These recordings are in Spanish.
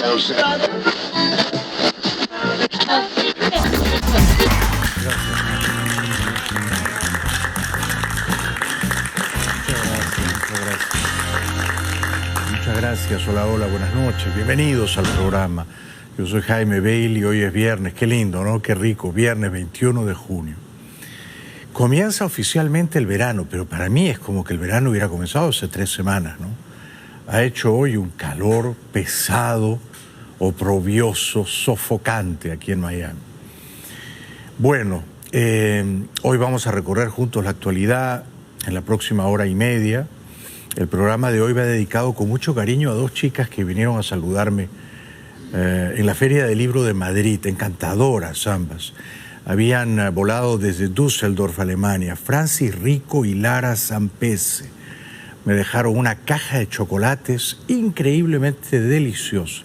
Muchas gracias. Hola, hola, buenas noches. Bienvenidos al programa. Yo soy Jaime Bailey, hoy es viernes. Qué lindo, ¿no? Qué rico. Viernes 21 de junio. Comienza oficialmente el verano, pero para mí es como que el verano hubiera comenzado hace 3 semanas, ¿no? Ha hecho hoy un calor pesado, oprobioso, sofocante aquí en Miami. Bueno, hoy vamos a recorrer juntos la actualidad en la próxima hora y media. El programa de hoy va dedicado con mucho cariño a 2 chicas que vinieron a saludarme en la Feria del Libro de Madrid, encantadoras ambas. Habían volado desde Düsseldorf, Alemania, Francis Rico y Lara Zampese. Me dejaron una caja de chocolates increíblemente deliciosa.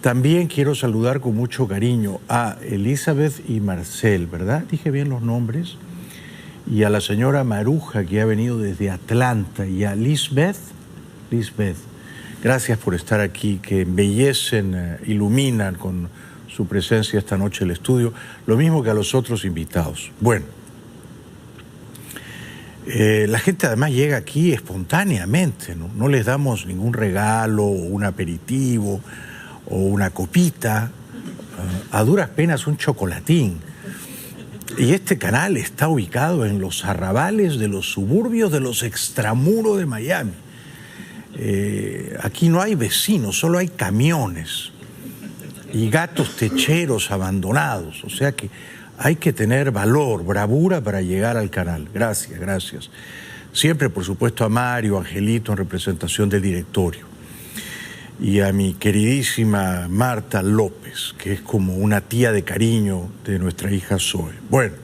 También quiero saludar con mucho cariño a Elizabeth y Marcel, ¿verdad? Dije bien los nombres. Y a la señora Maruja, que ha venido desde Atlanta, y a Lisbeth. Gracias por estar aquí, que embellecen, iluminan con su presencia esta noche el estudio, lo mismo que a los otros invitados. Bueno, la gente además llega aquí espontáneamente, ¿no? No les damos ningún regalo, o un aperitivo, o una copita, a duras penas un chocolatín. Y este canal está ubicado en los arrabales de los suburbios de los extramuros de Miami. Aquí no hay vecinos, solo hay camiones y gatos techeros abandonados, o sea que hay que tener valor, bravura para llegar al canal. Gracias. Siempre, por supuesto, a Mario, Angelito, en representación del directorio. Y a mi queridísima Marta López, que es como una tía de cariño de nuestra hija Zoe. Bueno,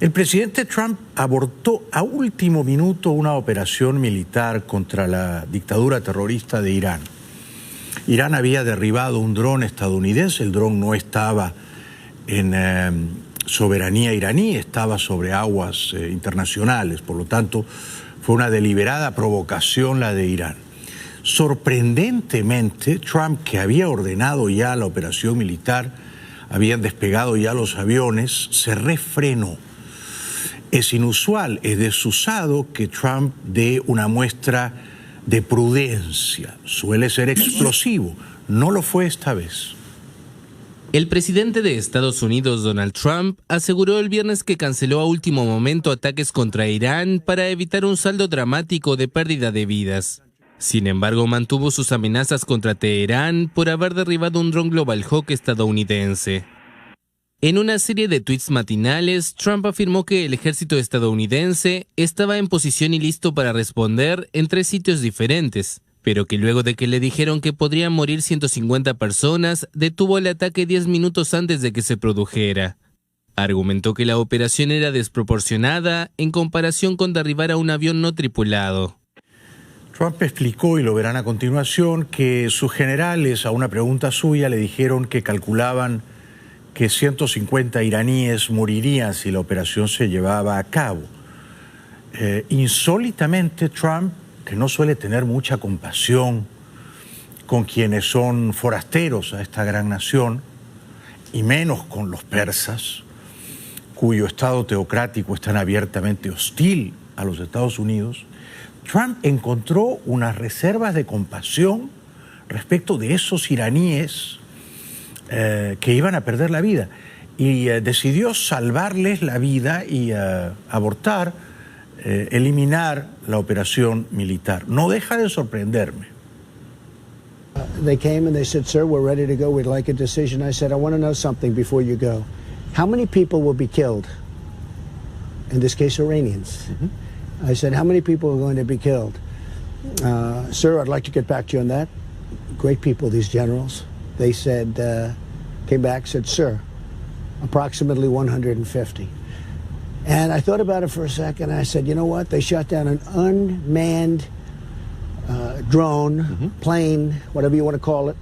el presidente Trump abortó a último minuto una operación militar contra la dictadura terrorista de Irán. Irán había derribado un dron estadounidense, el dron no estaba en soberanía iraní, estaba sobre aguas internacionales, por lo tanto fue una deliberada provocación la de Irán. Sorprendentemente, Trump, que había ordenado ya la operación militar, habían despegado ya los aviones, se refrenó. Es inusual, es desusado que Trump dé una muestra de prudencia. Suele ser explosivo, no lo fue esta vez. El presidente de Estados Unidos, Donald Trump, aseguró el viernes que canceló a último momento ataques contra Irán para evitar un saldo dramático de pérdida de vidas. Sin embargo, mantuvo sus amenazas contra Teherán por haber derribado un dron Global Hawk estadounidense. En una serie de tweets matinales, Trump afirmó que el ejército estadounidense estaba en posición y listo para responder en 3 sitios diferentes, pero que luego de que le dijeron que podrían morir 150 personas, detuvo el ataque 10 minutos antes de que se produjera. Argumentó que la operación era desproporcionada en comparación con derribar a un avión no tripulado. Trump explicó, y lo verán a continuación, que sus generales a una pregunta suya le dijeron que calculaban que 150 iraníes morirían si la operación se llevaba a cabo. Insólitamente, Trump, que no suele tener mucha compasión con quienes son forasteros a esta gran nación, y menos con los persas, cuyo estado teocrático es tan abiertamente hostil a los Estados Unidos, Trump encontró unas reservas de compasión respecto de esos iraníes que iban a perder la vida y decidió salvarles la vida y abortar, eliminar la operación militar. No deja de sorprenderme. They came and they said, "Sir, we're ready to go. We'd like a decision." I said, "I want to know something before you go. How many people will be killed? In this case, Iranians." I said, "How many people are going to be killed?" "Sir, I'd like to get back to you on that." Great people, these generals. They said, came back, said, "Sir, approximately 150. And I thought about it for a second. I said, you know what? They shot down an unmanned drone, plane, whatever you want to call it.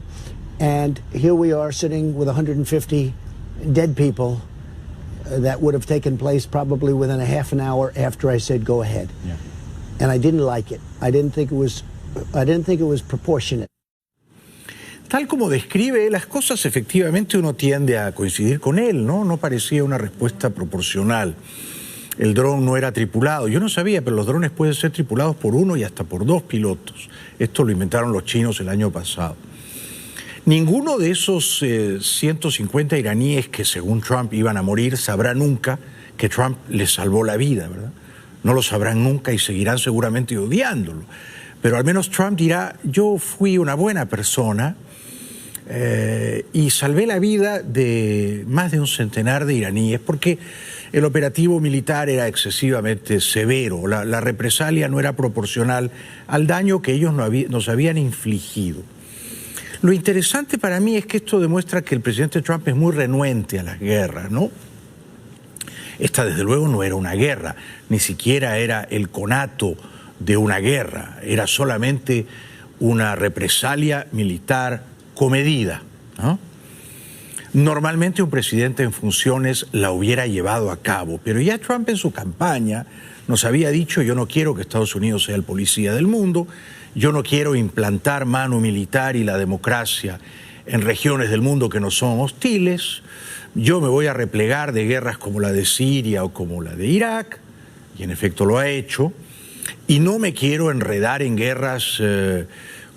And here we are sitting with 150 dead people that would have taken place probably within a half an hour after I said go ahead. Yeah. And I didn't like it. I didn't think it was proportionate. tal como describe las cosas, efectivamente uno tiende a coincidir con él, ¿no? No parecía una respuesta proporcional. El dron no era tripulado. Yo no sabía, pero los drones pueden ser tripulados por uno y hasta por dos pilotos. Esto lo inventaron los chinos el año pasado. Ninguno de esos 150 iraníes que según Trump iban a morir sabrá nunca que Trump les salvó la vida, ¿verdad? No lo sabrán nunca y seguirán seguramente odiándolo. Pero al menos Trump dirá, yo fui una buena persona y salvé la vida de más de un centenar de iraníes porque el operativo militar era excesivamente severo, la represalia no era proporcional al daño que ellos nos habían infligido. Lo interesante para mí es que esto demuestra que el presidente Trump es muy renuente a las guerras, ¿no? Esta desde luego no era una guerra, ni siquiera era el conato de una guerra, era solamente una represalia militar comedida, ¿no? Normalmente un presidente en funciones la hubiera llevado a cabo, pero ya Trump en su campaña nos había dicho, yo no quiero que Estados Unidos sea el policía del mundo, yo no quiero implantar mano militar y la democracia en regiones del mundo que no son hostiles, yo me voy a replegar de guerras como la de Siria o como la de Irak, y en efecto lo ha hecho, y no me quiero enredar en guerras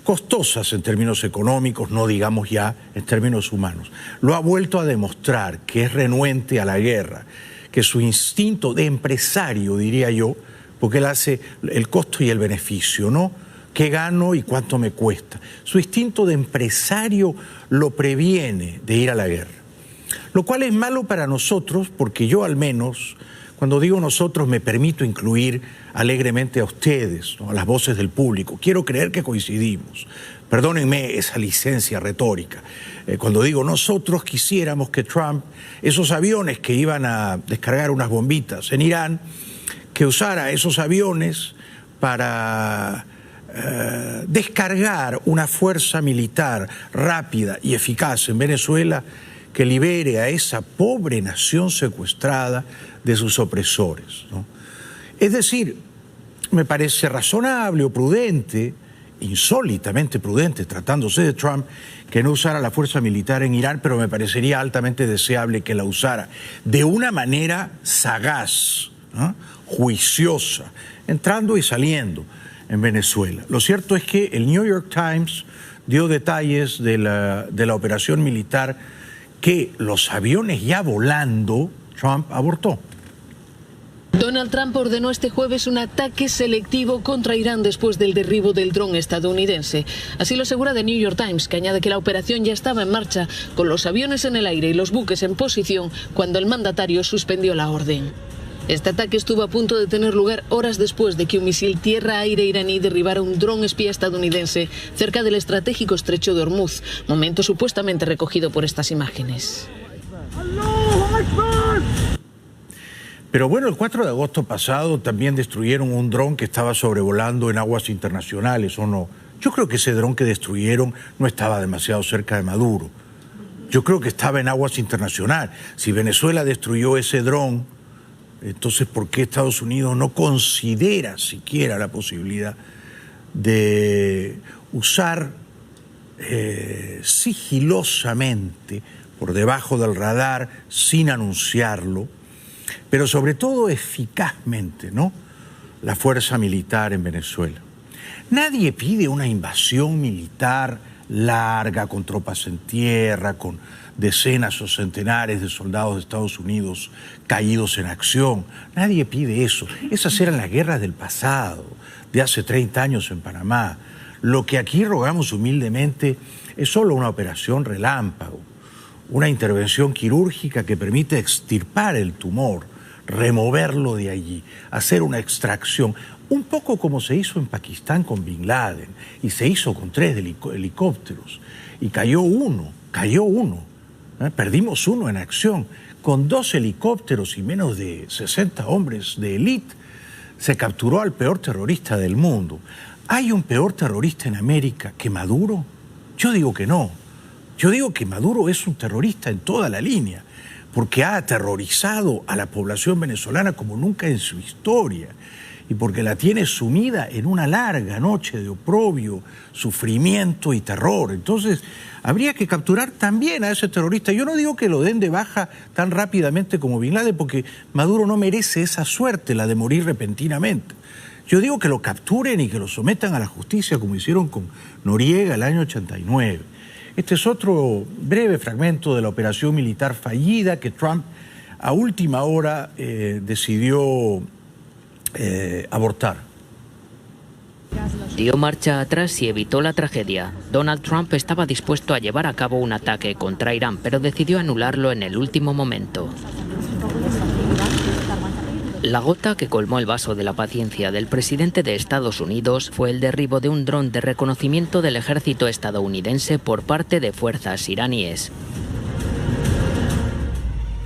costosas en términos económicos, no digamos ya en términos humanos. Lo ha vuelto a demostrar que es renuente a la guerra, que su instinto de empresario, diría yo, porque él hace el costo y el beneficio, ¿no? ¿Qué gano y cuánto me cuesta? Su instinto de empresario lo previene de ir a la guerra. Lo cual es malo para nosotros, porque yo al menos, cuando digo nosotros, me permito incluir alegremente a ustedes, ¿no? A las voces del público. Quiero creer que coincidimos. Perdónenme esa licencia retórica. Cuando digo nosotros, quisiéramos que Trump, esos aviones que iban a descargar unas bombitas en Irán, que usara esos aviones para descargar una fuerza militar rápida y eficaz en Venezuela que libere a esa pobre nación secuestrada de sus opresores, ¿no? Es decir, me parece razonable o prudente, insólitamente prudente, tratándose de Trump, que no usara la fuerza militar en Irán, pero me parecería altamente deseable que la usara de una manera sagaz, ¿no? Juiciosa, entrando y saliendo en Venezuela. Lo cierto es que el New York Times dio detalles de la operación militar que los aviones ya volando, Trump abortó. Donald Trump ordenó este jueves un ataque selectivo contra Irán después del derribo del dron estadounidense. Así lo asegura The New York Times, que añade que la operación ya estaba en marcha, con los aviones en el aire y los buques en posición, cuando el mandatario suspendió la orden. Este ataque estuvo a punto de tener lugar horas después de que un misil tierra-aire iraní derribara un dron espía estadounidense cerca del estratégico estrecho de Hormuz, momento supuestamente recogido por estas imágenes. Pero bueno, el 4 de agosto pasado también destruyeron un dron que estaba sobrevolando en aguas internacionales, ¿o no? Yo creo que ese dron que destruyeron no estaba demasiado cerca de Maduro. Yo creo que estaba en aguas internacionales. Si Venezuela destruyó ese dron, entonces ¿por qué Estados Unidos no considera siquiera la posibilidad de usar sigilosamente, por debajo del radar, sin anunciarlo, pero sobre todo eficazmente, ¿no?, la fuerza militar en Venezuela? Nadie pide una invasión militar larga, con tropas en tierra, con decenas o centenares de soldados de Estados Unidos caídos en acción. Nadie pide eso. Esas eran las guerras del pasado, de hace 30 años en Panamá. Lo que aquí rogamos humildemente es solo una operación relámpago, una intervención quirúrgica que permite extirpar el tumor, removerlo de allí, hacer una extracción, un poco como se hizo en Pakistán con Bin Laden, y se hizo con 3 helicópteros, y cayó uno, perdimos uno en acción. Con 2 helicópteros y menos de 60 hombres de élite, se capturó al peor terrorista del mundo. ¿Hay un peor terrorista en América que Maduro? Yo digo que no. Yo digo que Maduro es un terrorista en toda la línea, porque ha aterrorizado a la población venezolana como nunca en su historia. y porque la tiene sumida en una larga noche de oprobio, sufrimiento y terror. Entonces, habría que capturar también a ese terrorista. Yo no digo que lo den de baja tan rápidamente como Bin Laden, porque Maduro no merece esa suerte, la de morir repentinamente. Yo digo que lo capturen y que lo sometan a la justicia, como hicieron con Noriega el año 89. Este es otro breve fragmento de la operación militar fallida que Trump a última hora decidió abortar. Dio marcha atrás y evitó la tragedia. Donald Trump estaba dispuesto a llevar a cabo un ataque contra Irán, pero decidió anularlo en el último momento. La gota que colmó el vaso de la paciencia del presidente de Estados Unidos fue el derribo de un dron de reconocimiento del ejército estadounidense por parte de fuerzas iraníes.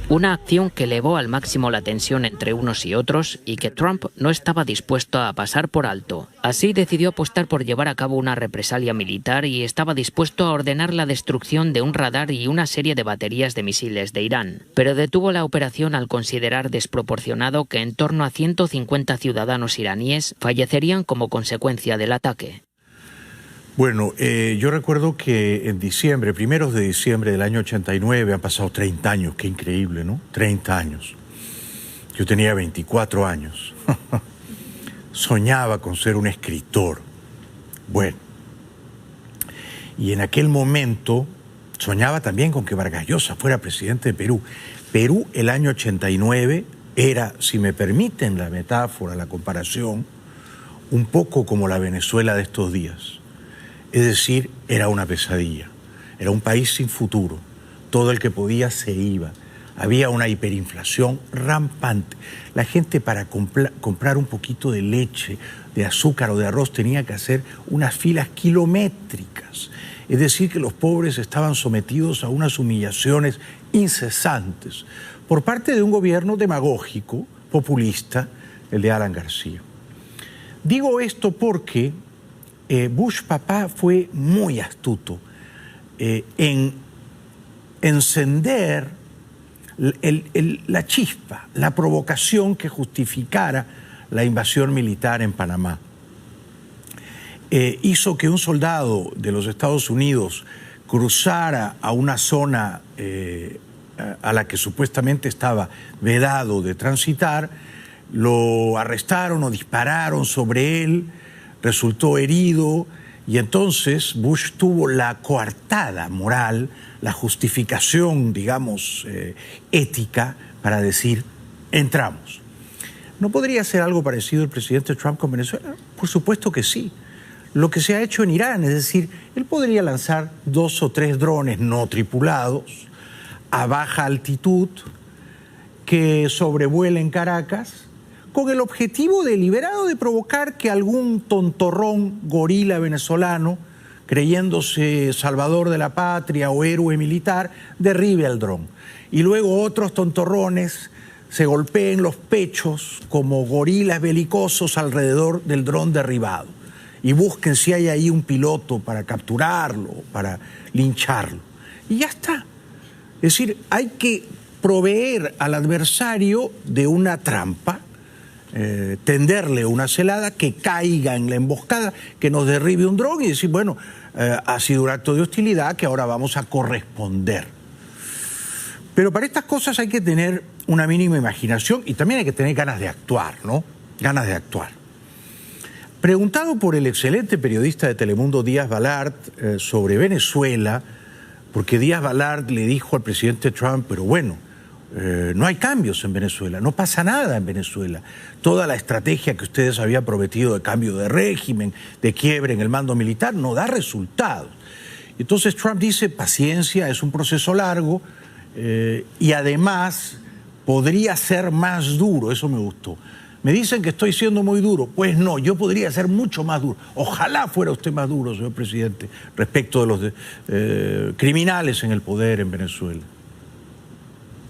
Una acción que elevó al máximo la tensión entre unos y otros y que Trump no estaba dispuesto a pasar por alto. Así decidió apostar por llevar a cabo una represalia militar y estaba dispuesto a ordenar la destrucción de un radar y una serie de baterías de misiles de Irán. Pero detuvo la operación al considerar desproporcionado que en torno a 150 ciudadanos iraníes fallecerían como consecuencia del ataque. Bueno, yo recuerdo que en diciembre, primeros de diciembre del año 89, han pasado 30 años, qué increíble, ¿no? 30 años. Yo tenía 24 años. Soñaba con ser un escritor. Bueno, y en aquel momento soñaba también con que Vargas Llosa fuera presidente de Perú. Perú, el año 89, era, si me permiten la metáfora, la comparación, un poco como la Venezuela de estos días. Es decir, era una pesadilla, era un país sin futuro, todo el que podía se iba, había una hiperinflación rampante, la gente para comprar un poquito de leche, de azúcar o de arroz tenía que hacer unas filas kilométricas, es decir, que los pobres estaban sometidos a unas humillaciones incesantes por parte de un gobierno demagógico, populista, el de Alan García. Digo esto porque Bush papá fue muy astuto en encender la chispa, la provocación que justificara la invasión militar en Panamá. Hizo que un soldado de los Estados Unidos cruzara a una zona a la que supuestamente estaba vedado de transitar, lo arrestaron o dispararon sobre él, resultó herido y entonces Bush tuvo la coartada moral, la justificación, digamos, ética para decir, entramos. ¿No podría ser algo parecido el presidente Trump con Venezuela? Por supuesto que sí. Lo que se ha hecho en Irán, es decir, él podría lanzar 2 o 3 drones no tripulados a baja altitud que sobrevuelen Caracas, con el objetivo deliberado de provocar que algún tontorrón gorila venezolano, creyéndose salvador de la patria o héroe militar, derribe al dron. Y luego otros tontorrones se golpeen los pechos como gorilas belicosos alrededor del dron derribado. Y busquen si hay ahí un piloto para capturarlo, para lincharlo. Y ya está. Es decir, hay que proveer al adversario de una trampa, tenderle una celada que caiga en la emboscada, que nos derribe un dron y decir, bueno, ha sido un acto de hostilidad que ahora vamos a corresponder. Pero para estas cosas hay que tener una mínima imaginación y también hay que tener ganas de actuar, ¿no? Ganas de actuar. Preguntado por el excelente periodista de Telemundo Díaz Balart sobre Venezuela, porque Díaz Balart le dijo al presidente Trump, pero bueno, no hay cambios en Venezuela, no pasa nada en Venezuela. Toda la estrategia que ustedes habían prometido de cambio de régimen, de quiebre en el mando militar, no da resultados. Entonces Trump dice, paciencia, es un proceso largo y además podría ser más duro, eso me gustó. Me dicen que estoy siendo muy duro. Pues no, yo podría ser mucho más duro. Ojalá fuera usted más duro, señor presidente, respecto de los criminales en el poder en Venezuela.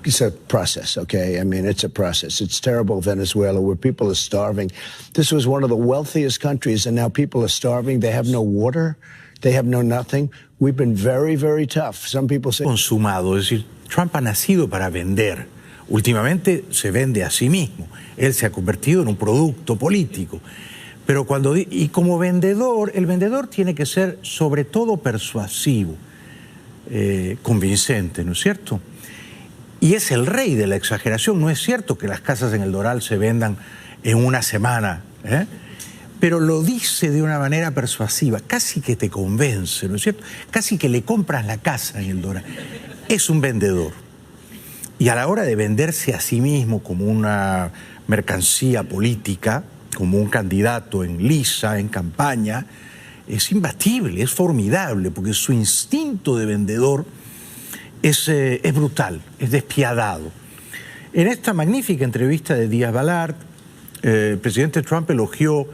It's a process, okay? I mean, it's a process. It's terrible, Venezuela, where people are starving. This was one of the wealthiest countries, and now people are starving. They have no water. They have no nothing. We've been very, very tough. Some people say... Consumado, es decir, Trump ha nacido para vender Últimamente se vende a sí mismo. Él se ha convertido en un producto político. Pero como vendedor, el vendedor tiene que ser sobre todo persuasivo, convincente, ¿no es cierto? Y es el rey de la exageración. No es cierto que las casas en El Doral se vendan en una semana, pero lo dice de una manera persuasiva, casi que te convence, ¿no es cierto? Casi que le compras la casa en El Doral. Es un vendedor. Y a la hora de venderse a sí mismo como una mercancía política, como un candidato en lisa, en campaña, es imbatible, es formidable, porque su instinto de vendedor es brutal, es despiadado. En esta magnífica entrevista de Díaz-Balart, el presidente Trump elogió,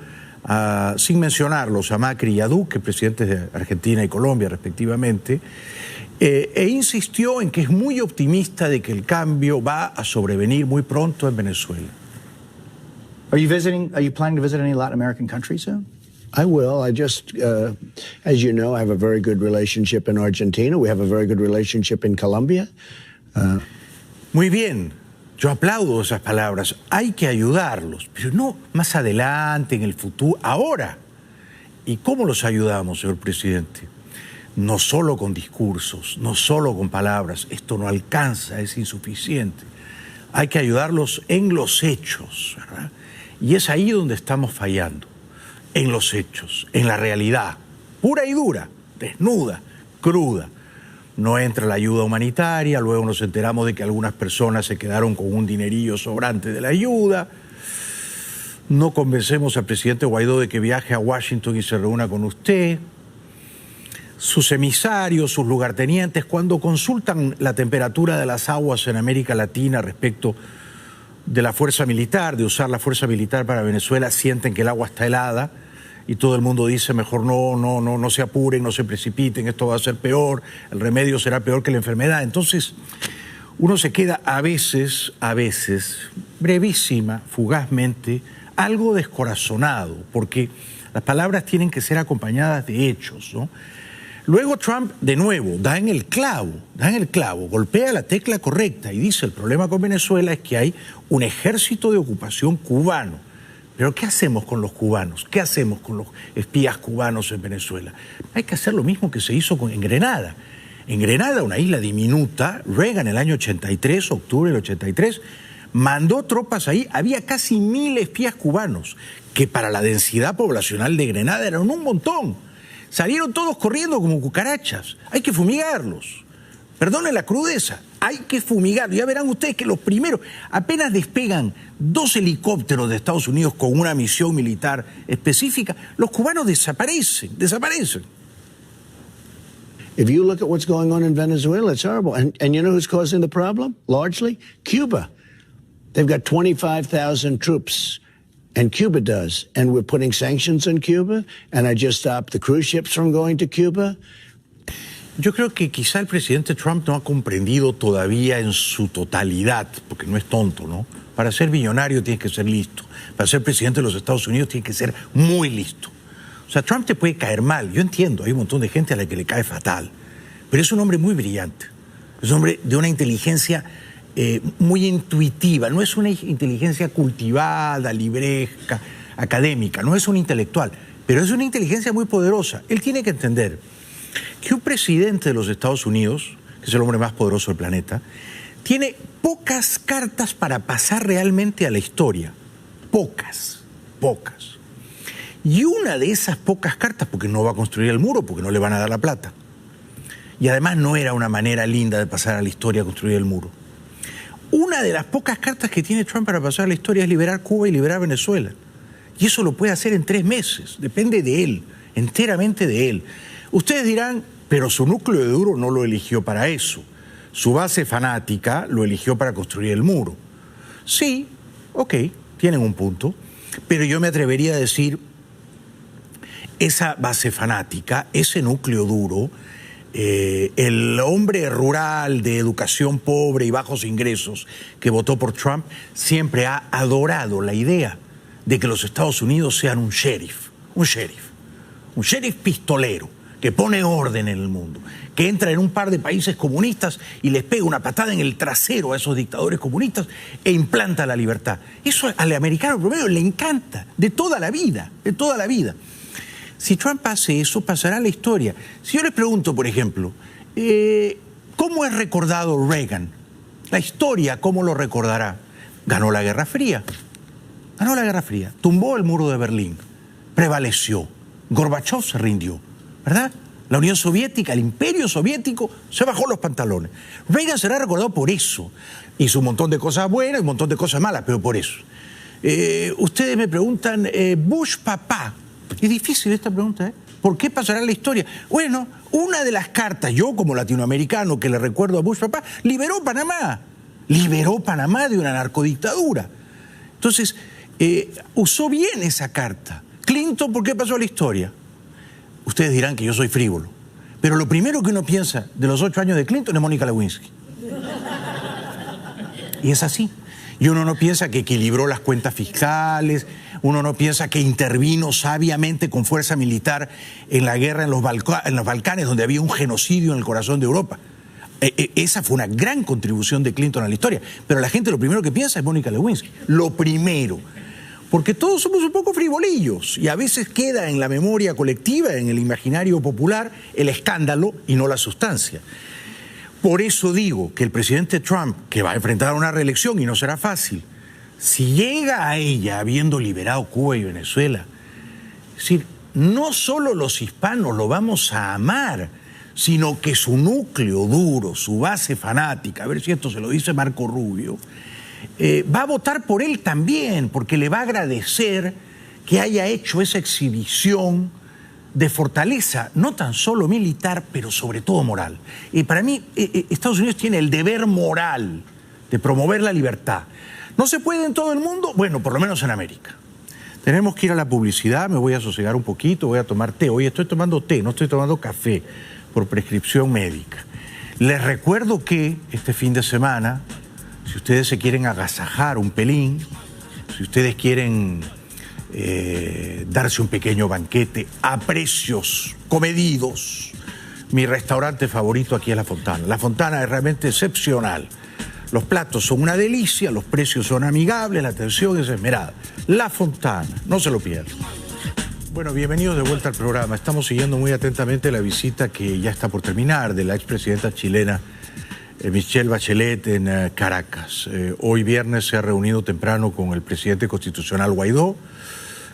sin mencionarlos, a Macri y a Duque, presidentes de Argentina y Colombia respectivamente, e insistió en que es muy optimista de que el cambio va a sobrevenir muy pronto en Venezuela. Are you planning to visit any Latin American countries soon? I will. I just, as you know, I have a very good relationship in Argentina. We have a very good relationship in Colombia. Muy bien, yo aplaudo esas palabras. Hay que ayudarlos, pero no más adelante, en el futuro, ahora. ¿Y cómo los ayudamos, señor presidente? No solo con discursos, no solo con palabras. Esto no alcanza, es insuficiente. Hay que ayudarlos en los hechos, ¿verdad? Y es ahí donde estamos fallando. En los hechos, en la realidad, pura y dura, desnuda, cruda. No entra la ayuda humanitaria, luego nos enteramos de que algunas personas se quedaron con un dinerillo sobrante de la ayuda. No convencemos al presidente Guaidó de que viaje a Washington y se reúna con usted. Sus emisarios, sus lugartenientes, cuando consultan la temperatura de las aguas en América Latina respecto de la fuerza militar, de usar la fuerza militar para Venezuela, sienten que el agua está helada y todo el mundo dice mejor no se apuren, no se precipiten, esto va a ser peor, el remedio será peor que la enfermedad. Entonces uno se queda a veces, brevísima, fugazmente, algo descorazonado, porque las palabras tienen que ser acompañadas de hechos, ¿no? Luego Trump, de nuevo, da en el clavo, golpea la tecla correcta y dice: el problema con Venezuela es que hay un ejército de ocupación cubano. Pero ¿qué hacemos con los cubanos? ¿Qué hacemos con los espías cubanos en Venezuela? Hay que hacer lo mismo que se hizo en Grenada. En Grenada, una isla diminuta, Reagan en el año 83, octubre del 83, mandó tropas ahí. Había casi 1000 espías cubanos, que para la densidad poblacional de Grenada eran un montón. Salieron todos corriendo como cucarachas. Hay que fumigarlos. Perdonen la crudeza. Hay que fumigarlos. Ya verán ustedes que los primeros, apenas despegan 2 helicópteros de Estados Unidos con una misión militar específica, los cubanos desaparecen. If you look at what's going on in Venezuela, it's horrible. And you know who's causing the problem? Largely, Cuba. They've got 25,000 troops. And Cuba does. And we're putting sanctions on Cuba. And I just stopped the cruise ships from going to Cuba. Yo creo que quizá el presidente Trump no ha comprendido todavía en su totalidad, porque no es tonto, ¿no? Para ser billonario tienes que ser listo. Para ser presidente de los Estados Unidos tienes que ser muy listo. O sea, Trump te puede caer mal. Yo entiendo, hay un montón de gente a la que le cae fatal. Pero es un hombre muy brillante. Es un hombre de una inteligencia muy intuitiva, no es una inteligencia cultivada, libresca, académica, no es un intelectual, pero es una inteligencia muy poderosa. Él tiene que entender que un presidente de los Estados Unidos, que es el hombre más poderoso del planeta, tiene pocas cartas para pasar realmente a la historia. Pocas. Y una de esas pocas cartas, porque no va a construir el muro, porque no le van a dar la plata. Y además no era una manera linda de pasar a la historia, construir el muro. Una de las pocas cartas que tiene Trump para pasar a la historia es liberar Cuba y liberar Venezuela. Y eso lo puede hacer en 3 meses. Depende de él, enteramente de él. Ustedes dirán, pero su núcleo duro no lo eligió para eso. Su base fanática lo eligió para construir el muro. Sí, ok, tienen un punto. Pero yo me atrevería a decir, esa base fanática, ese núcleo duro, el hombre rural de educación pobre y bajos ingresos que votó por Trump siempre ha adorado la idea de que los Estados Unidos sean un sheriff pistolero, que pone orden en el mundo, que entra en un par de países comunistas y les pega una patada en el trasero a esos dictadores comunistas e implanta la libertad. Eso al americano promedio le encanta, de toda la vida, de toda la vida. Si Trump hace eso, pasará a la historia. Si yo les pregunto, por ejemplo, ¿cómo es recordado Reagan? La historia, ¿cómo lo recordará? Ganó la Guerra Fría. Ganó la Guerra Fría. Tumbó el muro de Berlín. Prevaleció. Gorbachov se rindió. ¿Verdad? La Unión Soviética, el Imperio Soviético, se bajó los pantalones. Reagan será recordado por eso. Hizo un montón de cosas buenas y un montón de cosas malas, pero por eso. Ustedes me preguntan, Bush papá. Es difícil esta pregunta, ¿eh? ¿Por qué pasará la historia? Bueno, una de las cartas, yo como latinoamericano que le recuerdo a Bush papá, liberó Panamá de una narcodictadura. Entonces, usó bien esa carta. Clinton, ¿por qué pasó a la historia? Ustedes dirán que yo soy frívolo, pero lo primero que uno piensa de los 8 años de Clinton es Mónica Lewinsky. Y es así. Y uno no piensa que equilibró las cuentas fiscales, uno no piensa que intervino sabiamente con fuerza militar en la guerra en los Balcanes, donde había un genocidio en el corazón de Europa. Esa fue una gran contribución de Clinton a la historia. Pero la gente lo primero que piensa es Mónica Lewinsky. Lo primero. Porque todos somos un poco frivolillos y a veces queda en la memoria colectiva, en el imaginario popular, el escándalo y no la sustancia. Por eso digo que el presidente Trump, que va a enfrentar una reelección y no será fácil, si llega a ella habiendo liberado Cuba y Venezuela, es decir, no solo los hispanos lo vamos a amar, sino que su núcleo duro, su base fanática, a ver si esto se lo dice Marco Rubio, va a votar por él también, porque le va a agradecer que haya hecho esa exhibición de fortaleza, no tan solo militar, pero sobre todo moral. Y para mí, Estados Unidos tiene el deber moral de promover la libertad. ¿No se puede en todo el mundo? Bueno, por lo menos en América. Tenemos que ir a la publicidad, me voy a sosegar un poquito, voy a tomar té. Hoy estoy tomando té, no estoy tomando café, por prescripción médica. Les recuerdo que este fin de semana, si ustedes se quieren agasajar un pelín, si ustedes quieren darse un pequeño banquete a precios comedidos, mi restaurante favorito aquí es La Fontana. La Fontana es realmente excepcional. Los platos son una delicia, los precios son amigables, la atención es esmerada. La Fontana, no se lo pierdan. Bueno, bienvenidos de vuelta al programa. Estamos siguiendo muy atentamente la visita que ya está por terminar de la expresidenta chilena Michelle Bachelet en Caracas. Hoy viernes se ha reunido temprano con el presidente constitucional Guaidó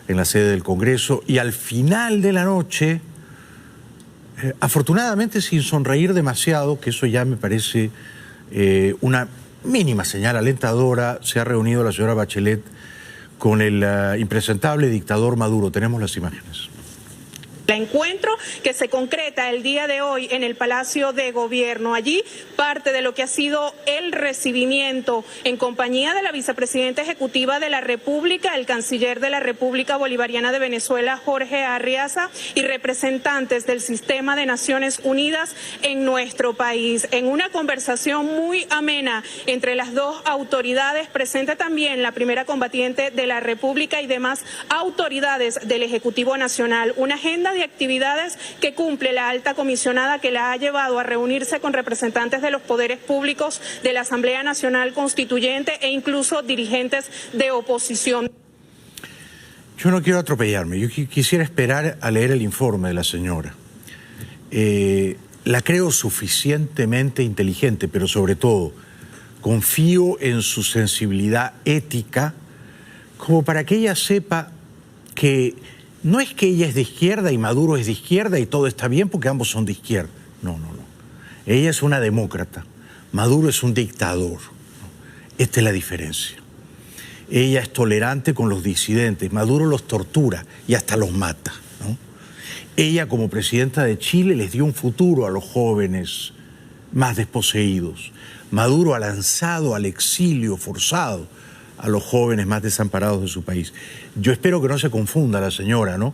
en la sede del Congreso y al final de la noche, afortunadamente sin sonreír demasiado, que eso ya me parece una mínima señal alentadora, se ha reunido la señora Bachelet con el impresentable dictador Maduro. Tenemos las imágenes. El encuentro que se concreta el día de hoy en el Palacio de Gobierno. Allí parte de lo que ha sido el recibimiento en compañía de la vicepresidenta ejecutiva de la República, el canciller de la República Bolivariana de Venezuela, Jorge Arriaza, y representantes del sistema de Naciones Unidas en nuestro país. En una conversación muy amena entre las dos autoridades, presente también la primera combatiente de la República y demás autoridades del Ejecutivo Nacional. Una agenda de actividades que cumple la alta comisionada, que la ha llevado a reunirse con representantes de los poderes públicos, de la Asamblea Nacional Constituyente e incluso dirigentes de oposición. Yo no quiero atropellarme, yo quisiera esperar a leer el informe de la señora. La creo suficientemente inteligente, pero sobre todo confío en su sensibilidad ética como para que ella sepa que no es que ella es de izquierda y Maduro es de izquierda y todo está bien porque ambos son de izquierda. No. Ella es una demócrata. Maduro es un dictador. Esta es la diferencia. Ella es tolerante con los disidentes. Maduro los tortura y hasta los mata, ¿no? Ella, como presidenta de Chile, les dio un futuro a los jóvenes más desposeídos. Maduro ha lanzado al exilio forzado a los jóvenes más desamparados de su país. Yo espero que no se confunda la señora, ¿no?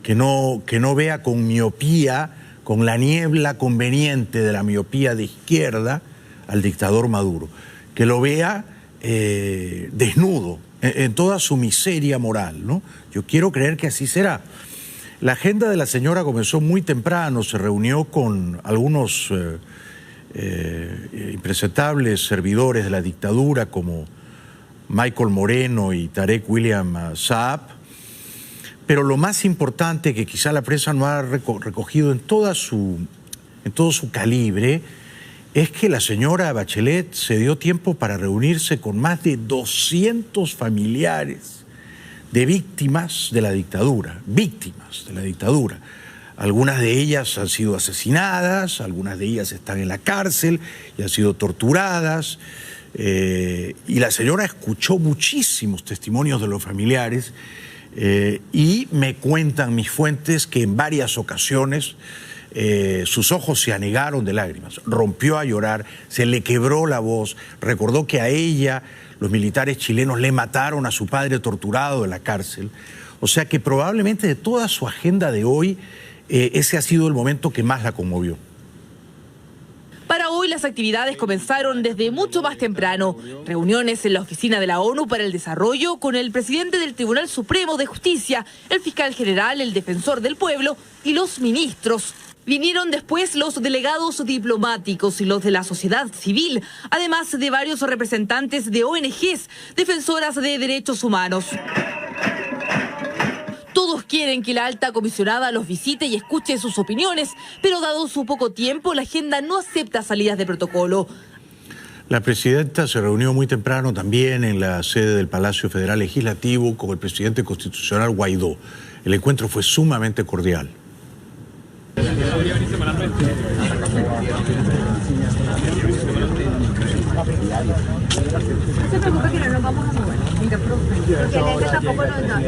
Que no vea con miopía, con la niebla conveniente de la miopía de izquierda al dictador Maduro. Que lo vea desnudo, en toda su miseria moral, ¿no? Yo quiero creer que así será. La agenda de la señora comenzó muy temprano, se reunió con algunos impresentables servidores de la dictadura como Michael Moreno y Tarek William Saab, pero lo más importante que quizá la prensa no ha recogido en todo su calibre es que la señora Bachelet se dio tiempo para reunirse con más de 200 familiares de víctimas de la dictadura, Algunas de ellas han sido asesinadas, algunas de ellas están en la cárcel y han sido torturadas. Y la señora escuchó muchísimos testimonios de los familiares y me cuentan mis fuentes que en varias ocasiones sus ojos se anegaron de lágrimas, rompió a llorar, se le quebró la voz, recordó que a ella los militares chilenos le mataron a su padre torturado en la cárcel. O sea que probablemente de toda su agenda de hoy, ese ha sido el momento que más la conmovió. Para hoy las actividades comenzaron desde mucho más temprano. Reuniones en la oficina de la ONU para el Desarrollo con el presidente del Tribunal Supremo de Justicia, el fiscal general, el defensor del pueblo y los ministros. Vinieron después los delegados diplomáticos y los de la sociedad civil, además de varios representantes de ONGs, defensoras de derechos humanos. Todos quieren que la alta comisionada los visite y escuche sus opiniones, pero dado su poco tiempo, la agenda no acepta salidas de protocolo. La presidenta se reunió muy temprano también en la sede del Palacio Federal Legislativo con el presidente constitucional Guaidó. El encuentro fue sumamente cordial. No se preocupe que no nos vamos a mover. Porque este tampoco nos da.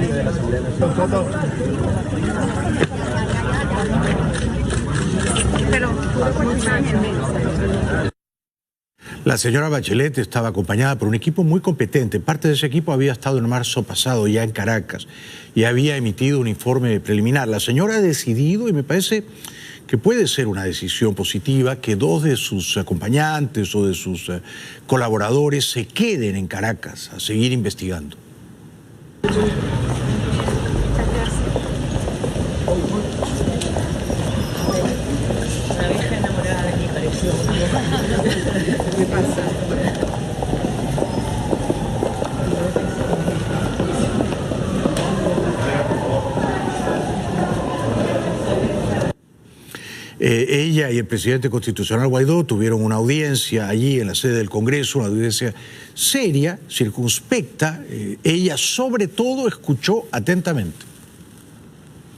Pero la señora Bachelet estaba acompañada por un equipo muy competente. Parte de ese equipo había estado en marzo pasado ya en Caracas y había emitido un informe preliminar. La señora ha decidido, y me parece que puede ser una decisión positiva, que dos de sus acompañantes o de sus colaboradores se queden en Caracas a seguir investigando. la vieja enamorada de mi pareció. ¿Qué pasa? Ella y el presidente constitucional Guaidó tuvieron una audiencia allí en la sede del Congreso, una audiencia seria, circunspecta. Ella sobre todo escuchó atentamente.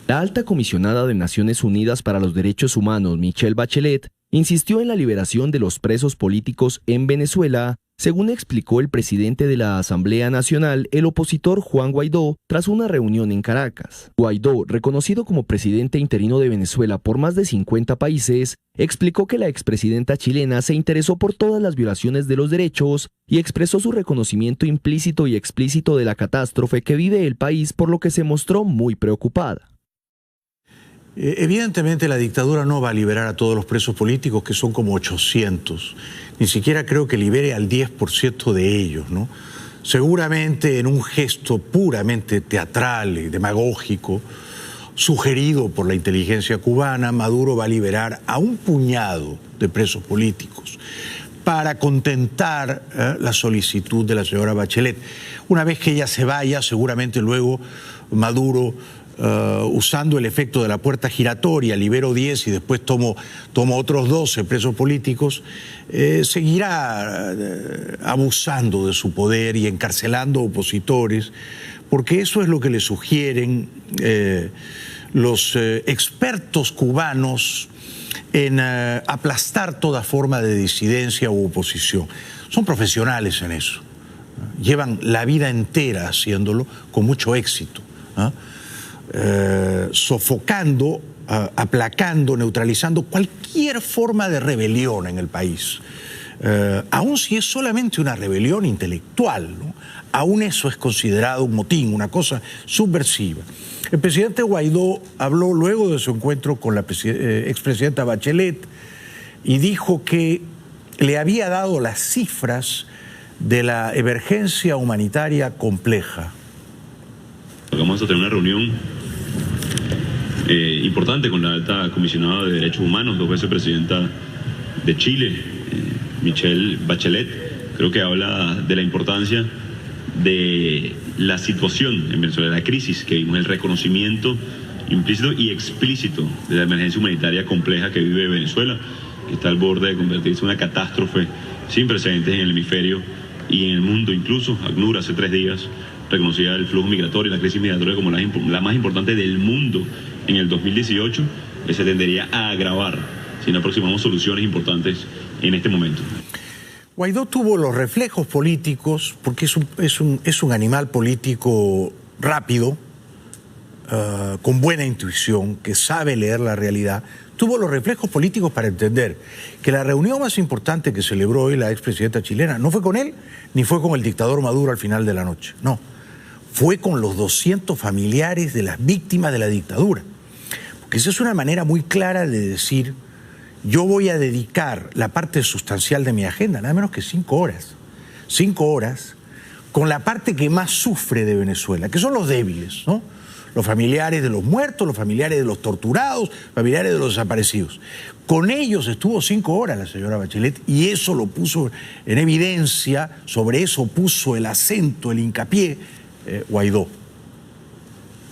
La alta comisionada de Naciones Unidas para los Derechos Humanos, Michelle Bachelet, insistió en la liberación de los presos políticos en Venezuela, según explicó el presidente de la Asamblea Nacional, el opositor Juan Guaidó, tras una reunión en Caracas. Guaidó, reconocido como presidente interino de Venezuela por más de 50 países, explicó que la expresidenta chilena se interesó por todas las violaciones de los derechos y expresó su reconocimiento implícito y explícito de la catástrofe que vive el país, por lo que se mostró muy preocupada. Evidentemente la dictadura no va a liberar a todos los presos políticos, que son como 800. Ni siquiera creo que libere al 10% de ellos, ¿no? Seguramente en un gesto puramente teatral y demagógico, sugerido por la inteligencia cubana, Maduro va a liberar a un puñado de presos políticos para contentar la solicitud de la señora Bachelet. Una vez que ella se vaya, seguramente luego Maduro, usando el efecto de la puerta giratoria, libero 10 y después tomo otros 12 presos políticos, seguirá abusando de su poder y encarcelando opositores, porque eso es lo que le sugieren los expertos cubanos en aplastar toda forma de disidencia u oposición. Son profesionales en eso, llevan la vida entera haciéndolo con mucho éxito, sofocando, aplacando, neutralizando cualquier forma de rebelión en el país, aun si es solamente una rebelión intelectual, ¿no? Aún eso es considerado un motín, una cosa subversiva. El presidente Guaidó habló luego de su encuentro con la expresidenta Bachelet y dijo que le había dado las cifras de la emergencia humanitaria compleja. Vamos a tener una reunión importante con la alta comisionada de Derechos Humanos, 2 veces presidenta de Chile, Michelle Bachelet. Creo que habla de la importancia de la situación en Venezuela, la crisis que vimos, el reconocimiento implícito y explícito de la emergencia humanitaria compleja que vive Venezuela, que está al borde de convertirse en una catástrofe sin precedentes en el hemisferio y en el mundo. Incluso ACNUR hace 3 días reconocía el flujo migratorio, la crisis migratoria como la más importante del mundo en el 2018, que se tendería a agravar si no aproximamos soluciones importantes en este momento. Guaidó tuvo los reflejos políticos, porque es un animal político rápido, con buena intuición, que sabe leer la realidad. Tuvo los reflejos políticos para entender que la reunión más importante que celebró hoy la expresidenta chilena no fue con él, ni fue con el dictador Maduro al final de la noche, no. Fue con los 200 familiares de las víctimas de la dictadura. Porque esa es una manera muy clara de decir: yo voy a dedicar la parte sustancial de mi agenda, nada menos que 5 horas. 5 horas con la parte que más sufre de Venezuela, que son los débiles, ¿no? Los familiares de los muertos, los familiares de los torturados, familiares de los desaparecidos. Con ellos estuvo 5 horas la señora Bachelet, y eso lo puso en evidencia, sobre eso puso el acento, el hincapié, Guaidó.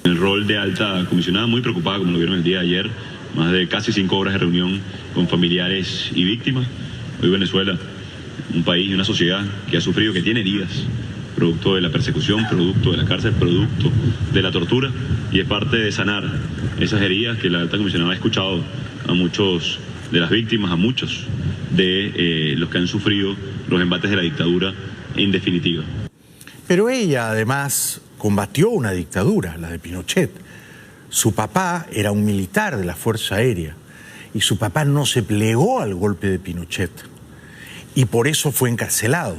El rol de alta comisionada, muy preocupada, como lo vieron el día de ayer, más de casi 5 horas de reunión con familiares y víctimas. Hoy Venezuela, un país y una sociedad que ha sufrido, que tiene heridas, producto de la persecución, producto de la cárcel, producto de la tortura, y es parte de sanar esas heridas que la alta comisionada ha escuchado a muchos de las víctimas, a muchos de los que han sufrido los embates de la dictadura en definitiva. Pero ella además combatió una dictadura, la de Pinochet. Su papá era un militar de la Fuerza Aérea y su papá no se plegó al golpe de Pinochet, y por eso fue encarcelado,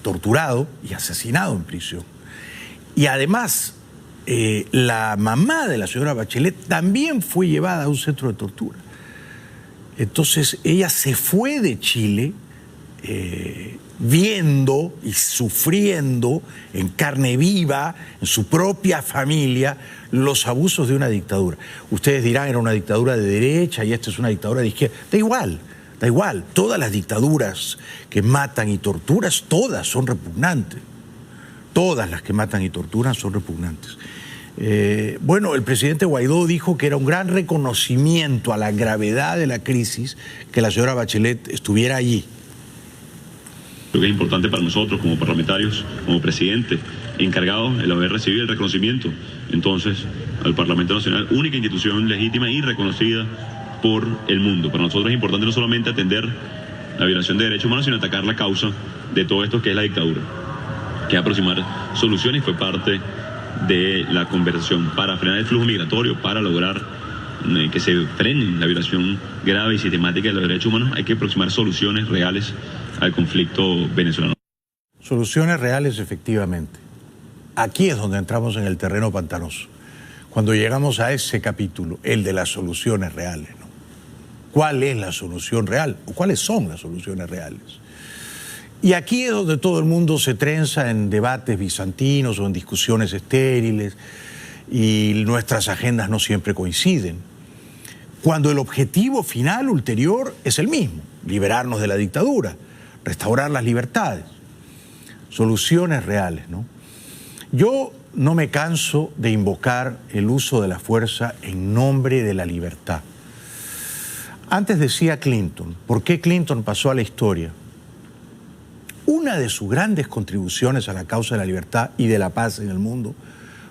torturado y asesinado en prisión. Y además, la mamá de la señora Bachelet también fue llevada a un centro de tortura. Entonces ella se fue de Chile viendo y sufriendo en carne viva, en su propia familia, los abusos de una dictadura. Ustedes dirán, era una dictadura de derecha y esta es una dictadura de izquierda. Da igual. Todas las dictaduras que matan y torturan, todas son repugnantes. Todas las que matan y torturan son repugnantes. Bueno, el presidente Guaidó dijo que era un gran reconocimiento a la gravedad de la crisis que la señora Bachelet estuviera allí. Creo que es importante para nosotros como parlamentarios, como presidente encargado, el haber recibido el reconocimiento entonces al Parlamento Nacional, única institución legítima y reconocida por el mundo. Para nosotros es importante no solamente atender la violación de derechos humanos, sino atacar la causa de todo esto que es la dictadura, que es aproximar soluciones, y fue parte de la conversación para frenar el flujo migratorio, para lograr que se frene la violación grave y sistemática de los derechos humanos. Hay que aproximar soluciones reales al conflicto venezolano. Soluciones reales, efectivamente. Aquí es donde entramos en el terreno pantanoso, cuando llegamos a ese capítulo, el de las soluciones reales, ¿no? ¿Cuál es la solución real? ¿O cuáles son las soluciones reales? Y aquí es donde todo el mundo se trenza en debates bizantinos o en discusiones estériles, y nuestras agendas no siempre coinciden, cuando el objetivo final ulterior es el mismo: liberarnos de la dictadura, restaurar las libertades. Soluciones reales, ¿no? Yo no me canso de invocar el uso de la fuerza en nombre de la libertad. Antes decía Clinton, ¿por qué Clinton pasó a la historia? Una de sus grandes contribuciones a la causa de la libertad y de la paz en el mundo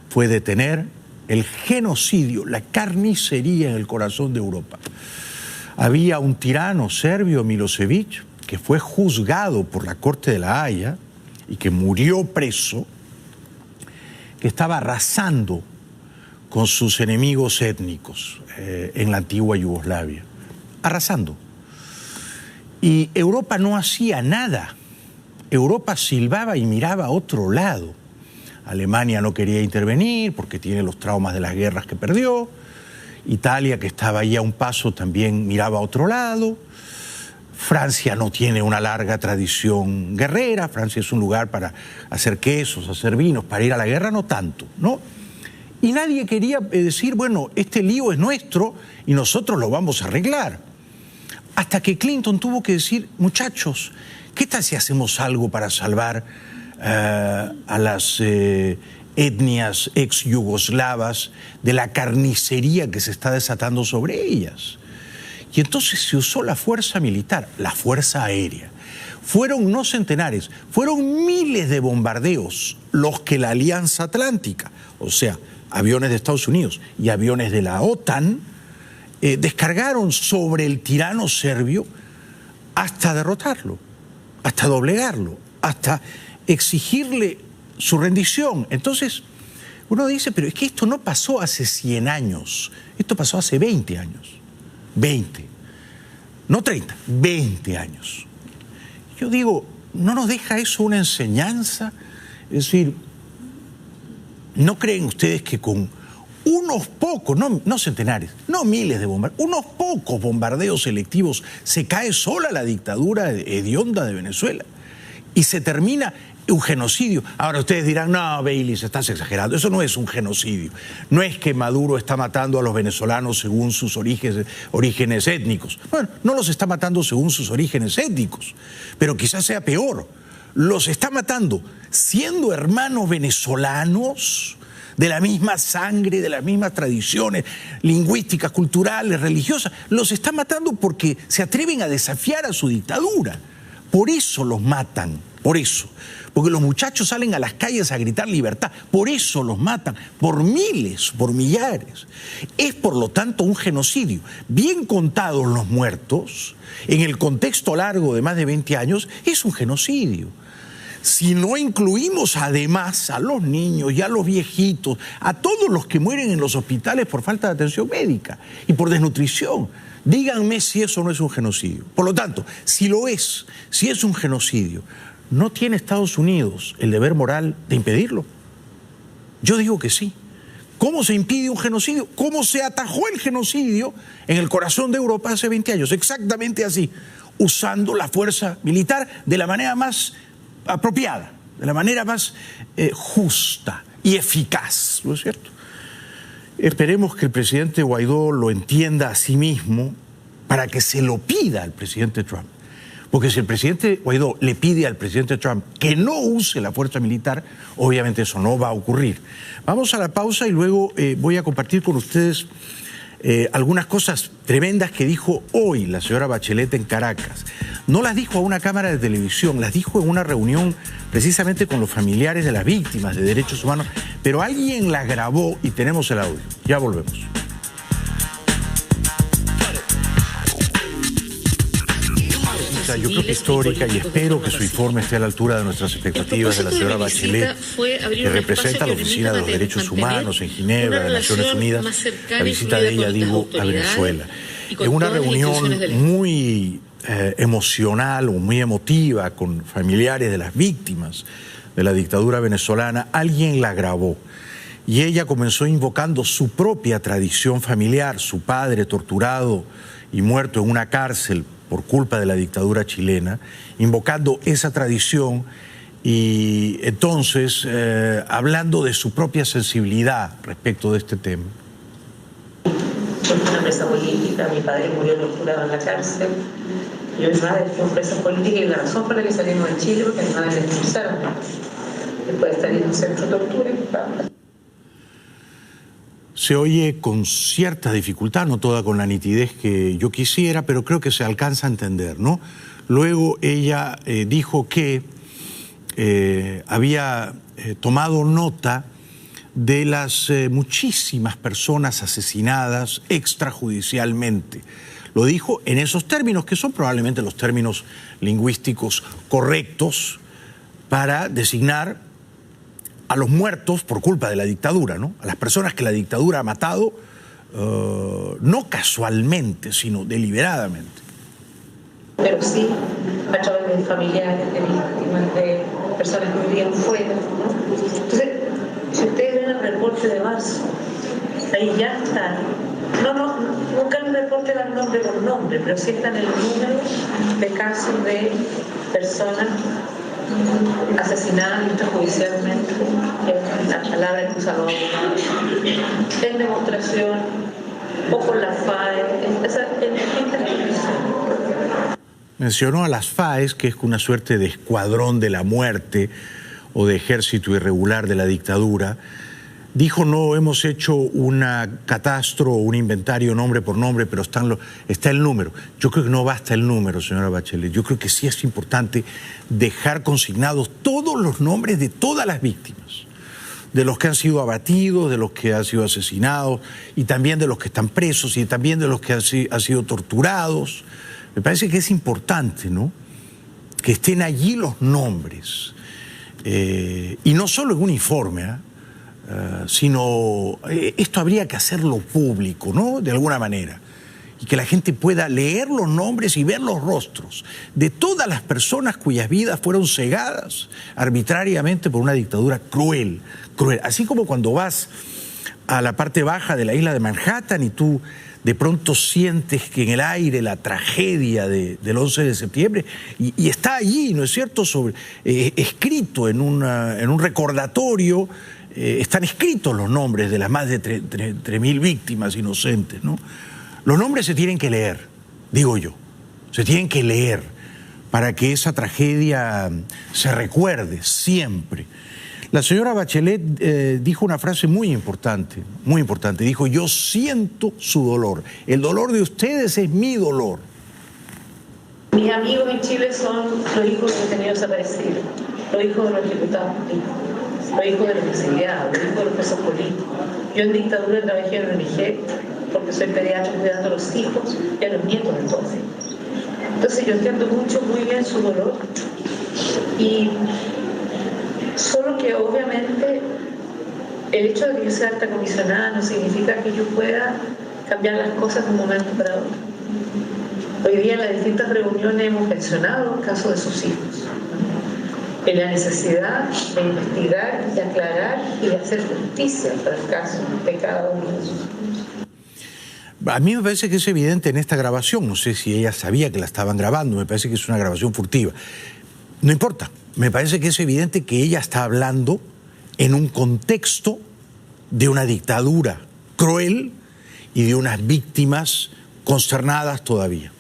fue detener el genocidio, la carnicería en el corazón de Europa. Había un tirano serbio, Milosevic, que fue juzgado por la Corte de la Haya y que murió preso, que estaba arrasando con sus enemigos étnicos en la antigua Yugoslavia. Arrasando. Y Europa no hacía nada. Europa silbaba y miraba a otro lado. Alemania no quería intervenir porque tiene los traumas de las guerras que perdió. Italia, que estaba ahí a un paso, también miraba a otro lado. Francia no tiene una larga tradición guerrera. Francia es un lugar para hacer quesos, hacer vinos, para ir a la guerra no tanto, ¿no? Y nadie quería decir, bueno, este lío es nuestro y nosotros lo vamos a arreglar. Hasta que Clinton tuvo que decir, muchachos, ¿qué tal si hacemos algo para salvar a las etnias ex-yugoslavas de la carnicería que se está desatando sobre ellas? Y entonces se usó la fuerza militar, la fuerza aérea. Fueron no centenares, fueron miles de bombardeos los que la Alianza Atlántica, o sea, aviones de Estados Unidos y aviones de la OTAN, descargaron sobre el tirano serbio hasta derrotarlo, hasta doblegarlo, hasta exigirle su rendición. Entonces, uno dice, pero es que esto no pasó hace 100 años, esto pasó hace 20 años, 20, no 30, 20 años. Yo digo, ¿no nos deja eso una enseñanza? Es decir, ¿no creen ustedes que con unos pocos, no centenares, no miles de bombardeos, unos pocos bombardeos selectivos se cae sola la dictadura hedionda de Venezuela y se termina un genocidio? Ahora ustedes dirán, no, Bailey, estás exagerando, eso no es un genocidio. No es que Maduro está matando a los venezolanos según sus orígenes étnicos. Bueno, no los está matando según sus orígenes étnicos, pero quizás sea peor. Los está matando siendo hermanos venezolanos, de la misma sangre, de las mismas tradiciones lingüísticas, culturales, religiosas. Los está matando porque se atreven a desafiar a su dictadura. Por eso los matan, por eso. Porque los muchachos salen a las calles a gritar libertad. Por eso los matan, por miles, por millares. Es, por lo tanto, un genocidio. Bien contados los muertos, en el contexto largo de más de 20 años, es un genocidio. Si no incluimos además a los niños y a los viejitos, a todos los que mueren en los hospitales por falta de atención médica y por desnutrición, díganme si eso no es un genocidio. Por lo tanto, si lo es, si es un genocidio, ¿no tiene Estados Unidos el deber moral de impedirlo? Yo digo que sí. ¿Cómo se impide un genocidio? ¿Cómo se atajó el genocidio en el corazón de Europa hace 20 años? Exactamente así, usando la fuerza militar de la manera más apropiada, de la manera más justa y eficaz, ¿no es cierto? Esperemos que el presidente Guaidó lo entienda a sí mismo para que se lo pida al presidente Trump. Porque si el presidente Guaidó le pide al presidente Trump que no use la fuerza militar, obviamente eso no va a ocurrir. Vamos a la pausa y luego voy a compartir con ustedes algunas cosas tremendas que dijo hoy la señora Bachelet en Caracas. No las dijo a una cámara de televisión, las dijo en una reunión precisamente con los familiares de las víctimas de derechos humanos, pero alguien la grabó y tenemos el audio. Ya volvemos. Yo creo que histórica y espero que su informe esté a la altura de nuestras expectativas de la señora Bachelet, que representa la Oficina de los Derechos Humanos en Ginebra de Naciones Unidas, la visita de ella, digo, a Venezuela. En una reunión muy emocional o muy emotiva con familiares de las víctimas de la dictadura venezolana, alguien la grabó y ella comenzó invocando su propia tradición familiar, su padre torturado y muerto en una cárcel por culpa de la dictadura chilena, invocando esa tradición y entonces hablando de su propia sensibilidad respecto de este tema. Yo fui una presa política, mi padre murió torturado en la cárcel, yo mi madre fue presa política y la razón por la que salimos de Chile porque mi madre la expulsaron después de estar en un centro de tortura. Se oye con cierta dificultad, no toda con la nitidez que yo quisiera, pero creo que se alcanza a entender, ¿no? Luego ella dijo que había tomado nota de las muchísimas personas asesinadas extrajudicialmente. Lo dijo en esos términos, que son probablemente los términos lingüísticos correctos para designar a los muertos por culpa de la dictadura, ¿no? A las personas que la dictadura ha matado, no casualmente, sino deliberadamente. Pero sí, a través de familiares, de víctimas, de personas que vivían fuera, ¿no? Entonces, si ustedes ven el reporte de marzo, ahí ya está. Nunca el reporte da nombre por nombre, pero sí están el número de casos de personas asesinada extrajudicialmente, en la palabra que usaba en demostración o por la FAE, Mencionó a las FAES, que es una suerte de escuadrón de la muerte o de ejército irregular de la dictadura. Dijo, no hemos hecho una catastro o un inventario nombre por nombre, pero está el número. Yo creo que no basta el número, señora Bachelet. Yo creo que sí es importante dejar consignados todos los nombres de todas las víctimas, de los que han sido abatidos, de los que han sido asesinados, y también de los que están presos, y también de los que han sido torturados. Me parece que es importante, ¿no?, que estén allí los nombres. Y no solo en un informe, sino esto habría que hacerlo público, ¿no?, de alguna manera, y que la gente pueda leer los nombres y ver los rostros de todas las personas cuyas vidas fueron cegadas arbitrariamente por una dictadura cruel, cruel. Así como cuando vas a la parte baja de la isla de Manhattan y tú de pronto sientes que en el aire la tragedia del 11 de septiembre, y está allí, ¿no es cierto?, escrito en un recordatorio. Están escritos los nombres de las más de 3.000 víctimas inocentes, ¿no? Los nombres se tienen que leer, digo yo, se tienen que leer para que esa tragedia se recuerde siempre. La señora Bachelet dijo una frase muy importante, dijo, yo siento su dolor, el dolor de ustedes es mi dolor. Mis amigos en Chile son los hijos de los detenidos desaparecidos, los hijos de los diputados políticos, los hijos de los exiliados, los hijos de los presos políticos. Yo en dictadura trabajé en ONG porque soy pediatra cuidando a los hijos y a los nietos de todos ellos. Entonces yo entiendo muy bien su dolor, y solo que obviamente el hecho de que yo sea alta comisionada no significa que yo pueda cambiar las cosas de un momento para otro. Hoy día en las distintas reuniones hemos mencionado el caso de sus hijos, en la necesidad de investigar, de aclarar y de hacer justicia para el caso de cada uno de sus hijos. A mí me parece que es evidente en esta grabación, no sé si ella sabía que la estaban grabando, me parece que es una grabación furtiva. No importa, me parece que es evidente que ella está hablando en un contexto de una dictadura cruel y de unas víctimas consternadas todavía.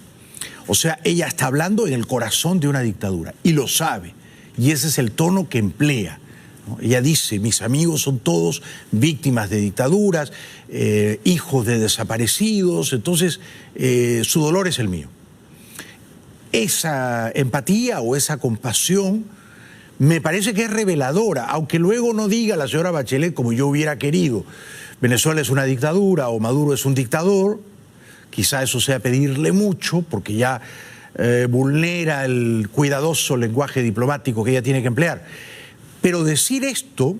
O sea, ella está hablando en el corazón de una dictadura y lo sabe, y ese es el tono que emplea, ¿no? Ella dice, mis amigos son todos víctimas de dictaduras, hijos de desaparecidos, entonces su dolor es el mío. Esa empatía o esa compasión me parece que es reveladora, aunque luego no diga la señora Bachelet como yo hubiera querido, Venezuela es una dictadura o Maduro es un dictador. Quizá eso sea pedirle mucho, porque ya vulnera el cuidadoso lenguaje diplomático que ella tiene que emplear. Pero decir esto,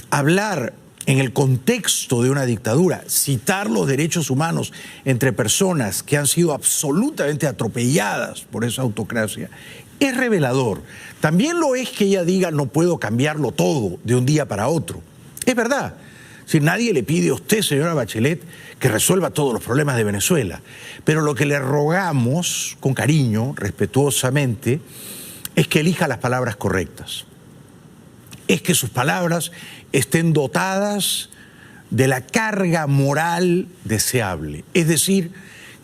hablar en el contexto de una dictadura, citar los derechos humanos entre personas que han sido absolutamente atropelladas por esa autocracia, es revelador. También lo es que ella diga, no puedo cambiarlo todo de un día para otro. Es verdad. Si nadie le pide a usted, señora Bachelet, que resuelva todos los problemas de Venezuela. Pero lo que le rogamos, con cariño, respetuosamente, es que elija las palabras correctas. Es que sus palabras estén dotadas de la carga moral deseable. Es decir,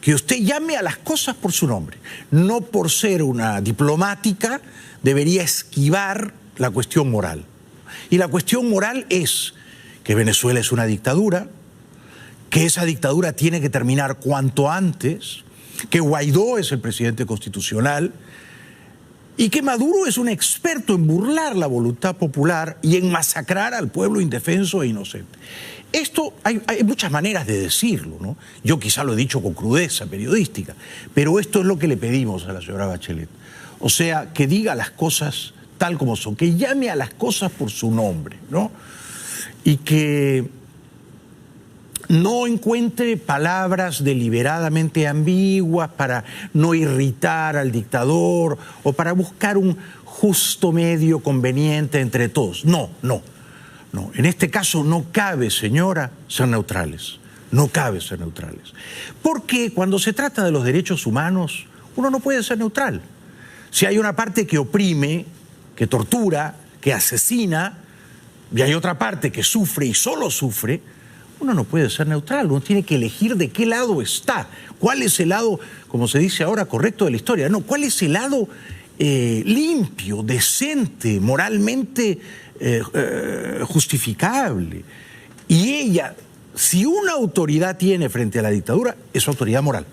que usted llame a las cosas por su nombre. No por ser una diplomática debería esquivar la cuestión moral. Y la cuestión moral es que Venezuela es una dictadura, que esa dictadura tiene que terminar cuanto antes, que Guaidó es el presidente constitucional y que Maduro es un experto en burlar la voluntad popular y en masacrar al pueblo indefenso e inocente. Esto hay muchas maneras de decirlo, ¿no? Yo quizá lo he dicho con crudeza periodística, pero esto es lo que le pedimos a la señora Bachelet. O sea, que diga las cosas tal como son, que llame a las cosas por su nombre, ¿no? Y que no encuentre palabras deliberadamente ambiguas para no irritar al dictador o para buscar un justo medio conveniente entre todos. No. En este caso no cabe, señora, ser neutrales. No cabe ser neutrales. Porque cuando se trata de los derechos humanos, uno no puede ser neutral. Si hay una parte que oprime, que tortura, que asesina, y hay otra parte que sufre y solo sufre, uno no puede ser neutral, uno tiene que elegir de qué lado está, cuál es el lado, como se dice ahora, correcto de la historia, no, cuál es el lado limpio, decente, moralmente justificable. Y ella, si una autoridad tiene frente a la dictadura, es autoridad moral.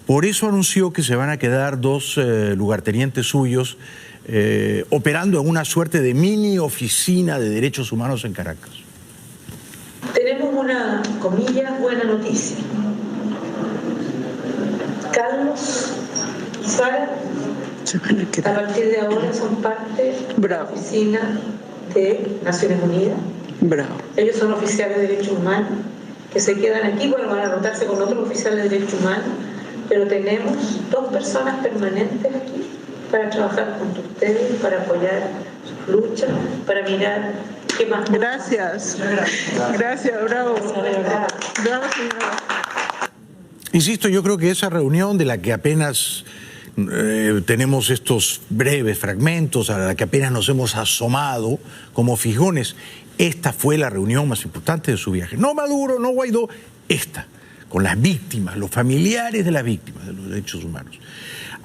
Por eso anunció que se van a quedar 2 lugartenientes suyos operando en una suerte de mini oficina de derechos humanos en Caracas. Tenemos una, comillas, buena noticia. Carlos y Sara, a partir de ahora son parte de la oficina de Naciones Unidas. Bravo. Ellos son oficiales de derechos humanos que se quedan aquí, bueno, van a rotarse con otros oficiales de derechos humanos, pero tenemos 2 personas permanentes aquí para trabajar junto a ustedes, para apoyar sus luchas, para mirar qué más. Gracias. Gracias, bravo. Bravo, señora. Insisto, yo creo que esa reunión de la que apenas tenemos estos breves fragmentos, a la que apenas nos hemos asomado como fijones, esta fue la reunión más importante de su viaje. No Maduro, no Guaidó, esta, con las víctimas, los familiares de las víctimas de los derechos humanos.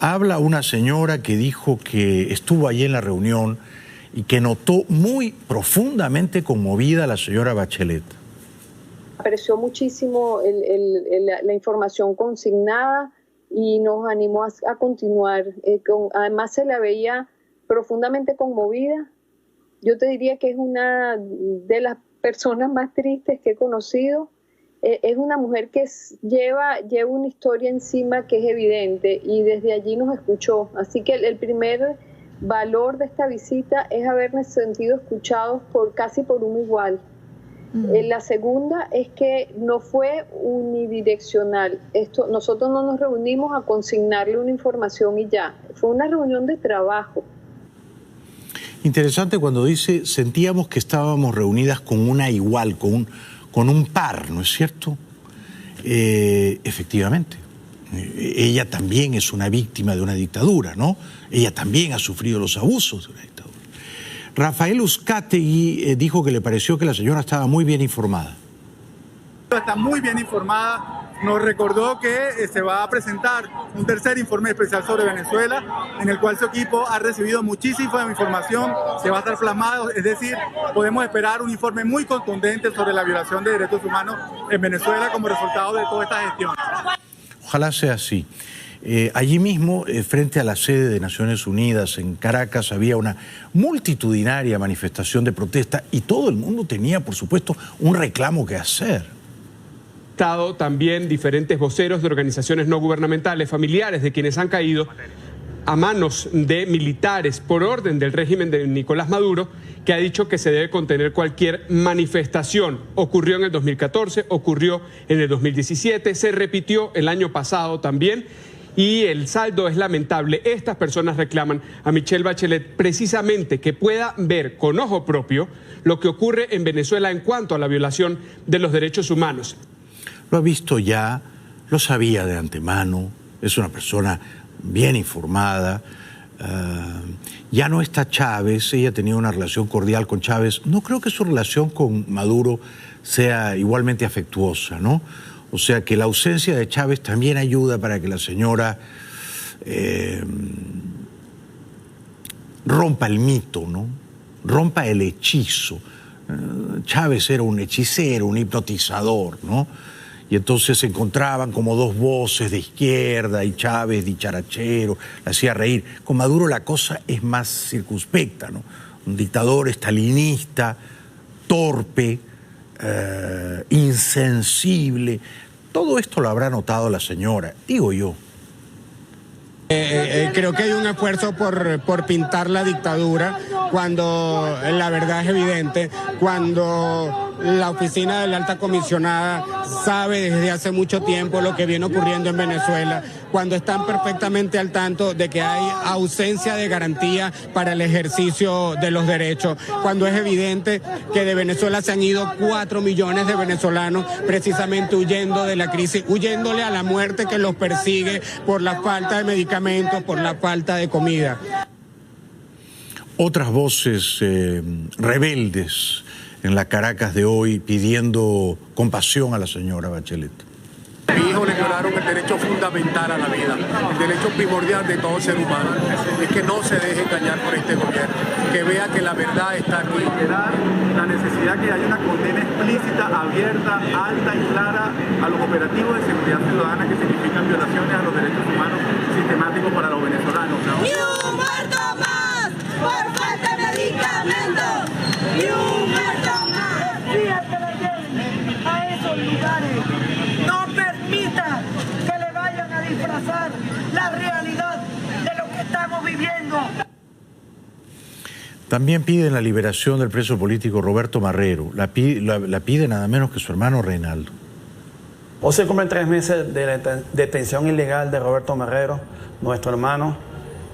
Habla una señora que dijo que estuvo allí en la reunión y que notó muy profundamente conmovida a la señora Bachelet. Apreció muchísimo la información consignada y nos animó a continuar. Además se la veía profundamente conmovida. Yo te diría que es una de las personas más tristes que he conocido. Es una mujer que lleva una historia encima que es evidente y desde allí nos escuchó. Así que el primer valor de esta visita es habernos sentido escuchados casi por un igual. La segunda es que no fue unidireccional. Nosotros no nos reunimos a consignarle una información y ya. Fue una reunión de trabajo. Interesante cuando dice, sentíamos que estábamos reunidas con una igual, con un par, ¿no es cierto? Efectivamente. Ella también es una víctima de una dictadura, ¿no? Ella también ha sufrido los abusos de una dictadura. Rafael Uzcategui dijo que le pareció que la señora estaba muy bien informada. Está muy bien informada. Nos recordó que se va a presentar un tercer informe especial sobre Venezuela, en el cual su equipo ha recibido muchísima información, se va a estar plasmado, es decir, podemos esperar un informe muy contundente sobre la violación de derechos humanos en Venezuela como resultado de toda esta gestión. Ojalá sea así. Allí mismo, frente a la sede de Naciones Unidas en Caracas, había una multitudinaria manifestación de protesta y todo el mundo tenía, por supuesto, un reclamo que hacer. También diferentes voceros de organizaciones no gubernamentales, familiares de quienes han caído a manos de militares por orden del régimen de Nicolás Maduro, que ha dicho que se debe contener cualquier manifestación. Ocurrió en el 2014, ocurrió en el 2017, se repitió el año pasado también. Y el saldo es lamentable. Estas personas reclaman a Michelle Bachelet precisamente que pueda ver con ojo propio lo que ocurre en Venezuela en cuanto a la violación de los derechos humanos. Lo ha visto ya, lo sabía de antemano, es una persona bien informada. Ya no está Chávez, ella tenía una relación cordial con Chávez. No creo que su relación con Maduro sea igualmente afectuosa, ¿no? O sea que la ausencia de Chávez también ayuda para que la señora rompa el mito, ¿no? Rompa el hechizo. Chávez era un hechicero, un hipnotizador, ¿no? Y entonces se encontraban como 2 voces de izquierda y Chávez dicharachero, le hacía reír. Con Maduro la cosa es más circunspecta, ¿no? Un dictador estalinista, torpe, insensible. Todo esto lo habrá notado la señora, digo yo. Creo que hay un esfuerzo por pintar la dictadura cuando la verdad es evidente, cuando la oficina de la alta comisionada sabe desde hace mucho tiempo lo que viene ocurriendo en Venezuela, cuando están perfectamente al tanto de que hay ausencia de garantía para el ejercicio de los derechos, cuando es evidente que de Venezuela se han ido 4 millones de venezolanos precisamente huyendo de la crisis, huyéndole a la muerte que los persigue por la falta de medicamentos, por la falta de comida. Otras voces rebeldes en la Caracas de hoy pidiendo compasión a la señora Bachelet. A mi hijo le violaron el derecho fundamental a la vida, el derecho primordial de todo ser humano. Es que no se deje engañar por este gobierno, que vea que la verdad está aquí. La necesidad que haya una condena explícita, abierta, alta y clara a los operativos de seguridad ciudadana que significan violaciones a los derechos humanos sistemáticos para los venezolanos. ¡Ni un muerto más por falta de medicamentos! ¡Ni un muerto más! Fíjate la lleven a esos lugares. No permita que le vayan a disfrazar la realidad de lo que estamos viviendo. También piden la liberación del preso político Roberto Marrero. La pide nada menos que su hermano Reinaldo. Hoy se cumplen 3 meses de la detención ilegal de Roberto Marrero, nuestro hermano,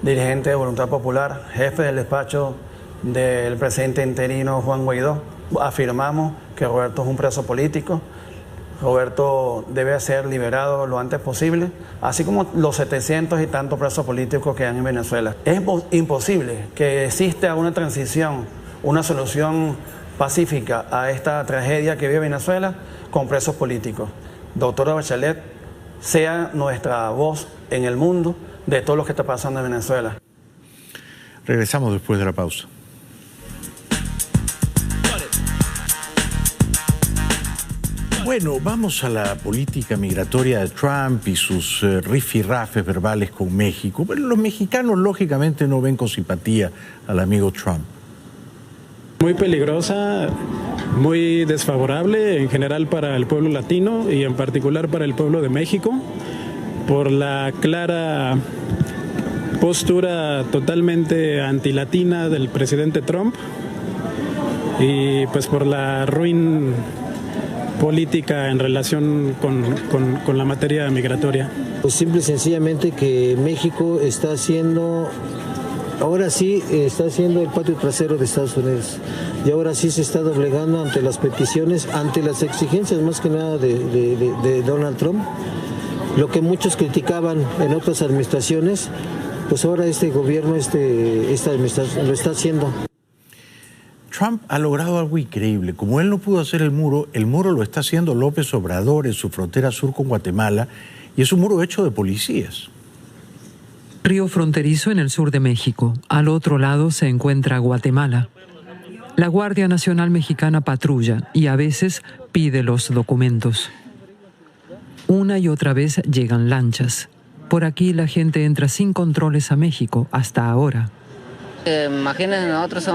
dirigente de Voluntad Popular, jefe del despacho del presidente interino Juan Guaidó. Afirmamos que Roberto es un preso político. Roberto debe ser liberado lo antes posible, así como los 700 y tantos presos políticos que hay en Venezuela. Es imposible que exista una transición, una solución pacífica a esta tragedia que vive Venezuela con presos políticos. Doctora Bachelet, sea nuestra voz en el mundo de todo lo que está pasando en Venezuela. Regresamos después de la pausa. Bueno, vamos a la política migratoria de Trump y sus rifirrafes verbales con México. Pero los mexicanos lógicamente no ven con simpatía al amigo Trump. Muy peligrosa, muy desfavorable en general para el pueblo latino y en particular para el pueblo de México, por la clara postura totalmente antilatina del presidente Trump y pues por la ruin política en relación con la materia migratoria. Pues simple y sencillamente que México está haciendo, ahora sí está haciendo el patio trasero de Estados Unidos y ahora sí se está doblegando ante las peticiones, ante las exigencias más que nada de Donald Trump. Lo que muchos criticaban en otras administraciones, pues ahora este gobierno, esta administración lo está haciendo. Trump ha logrado algo increíble. Como él no pudo hacer el muro lo está haciendo López Obrador en su frontera sur con Guatemala, y es un muro hecho de policías. Río fronterizo en el sur de México. Al otro lado se encuentra Guatemala. La Guardia Nacional Mexicana patrulla y a veces pide los documentos. Una y otra vez llegan lanchas. Por aquí la gente entra sin controles a México hasta ahora. Imagínense, nosotros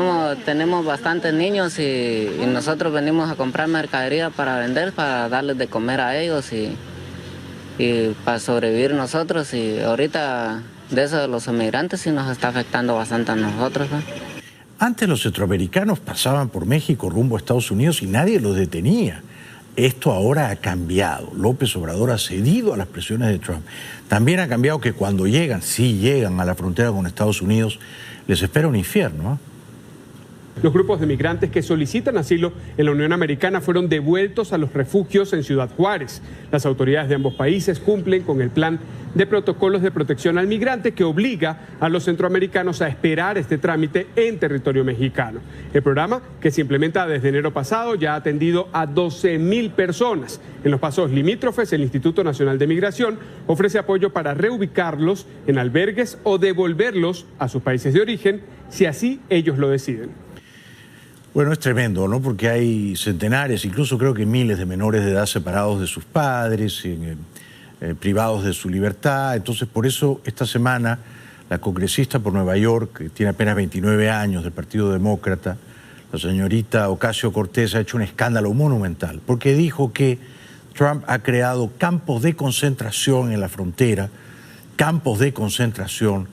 tenemos bastantes niños y nosotros venimos a comprar mercadería para vender, para darles de comer a ellos y para sobrevivir nosotros. Y ahorita de eso de los inmigrantes sí nos está afectando bastante a nosotros, ¿no? Antes los centroamericanos pasaban por México rumbo a Estados Unidos y nadie los detenía. Esto ahora ha cambiado. López Obrador ha cedido a las presiones de Trump. También ha cambiado que cuando llegan, sí llegan a la frontera con Estados Unidos, les espera un infierno, ¿eh? Los grupos de migrantes que solicitan asilo en la Unión Americana fueron devueltos a los refugios en Ciudad Juárez. Las autoridades de ambos países cumplen con el plan de protocolos de protección al migrante que obliga a los centroamericanos a esperar este trámite en territorio mexicano. El programa, que se implementa desde enero pasado, ya ha atendido a 12,000 personas. En los pasos limítrofes, el Instituto Nacional de Migración ofrece apoyo para reubicarlos en albergues o devolverlos a sus países de origen, si así ellos lo deciden. Bueno, es tremendo, ¿no? Porque hay centenares, incluso creo que miles de menores de edad separados de sus padres, privados de su libertad. Entonces, por eso, esta semana, la congresista por Nueva York, que tiene apenas 29 años, del Partido Demócrata, la señorita Ocasio-Cortez, ha hecho un escándalo monumental, porque dijo que Trump ha creado campos de concentración en la frontera, campos de concentración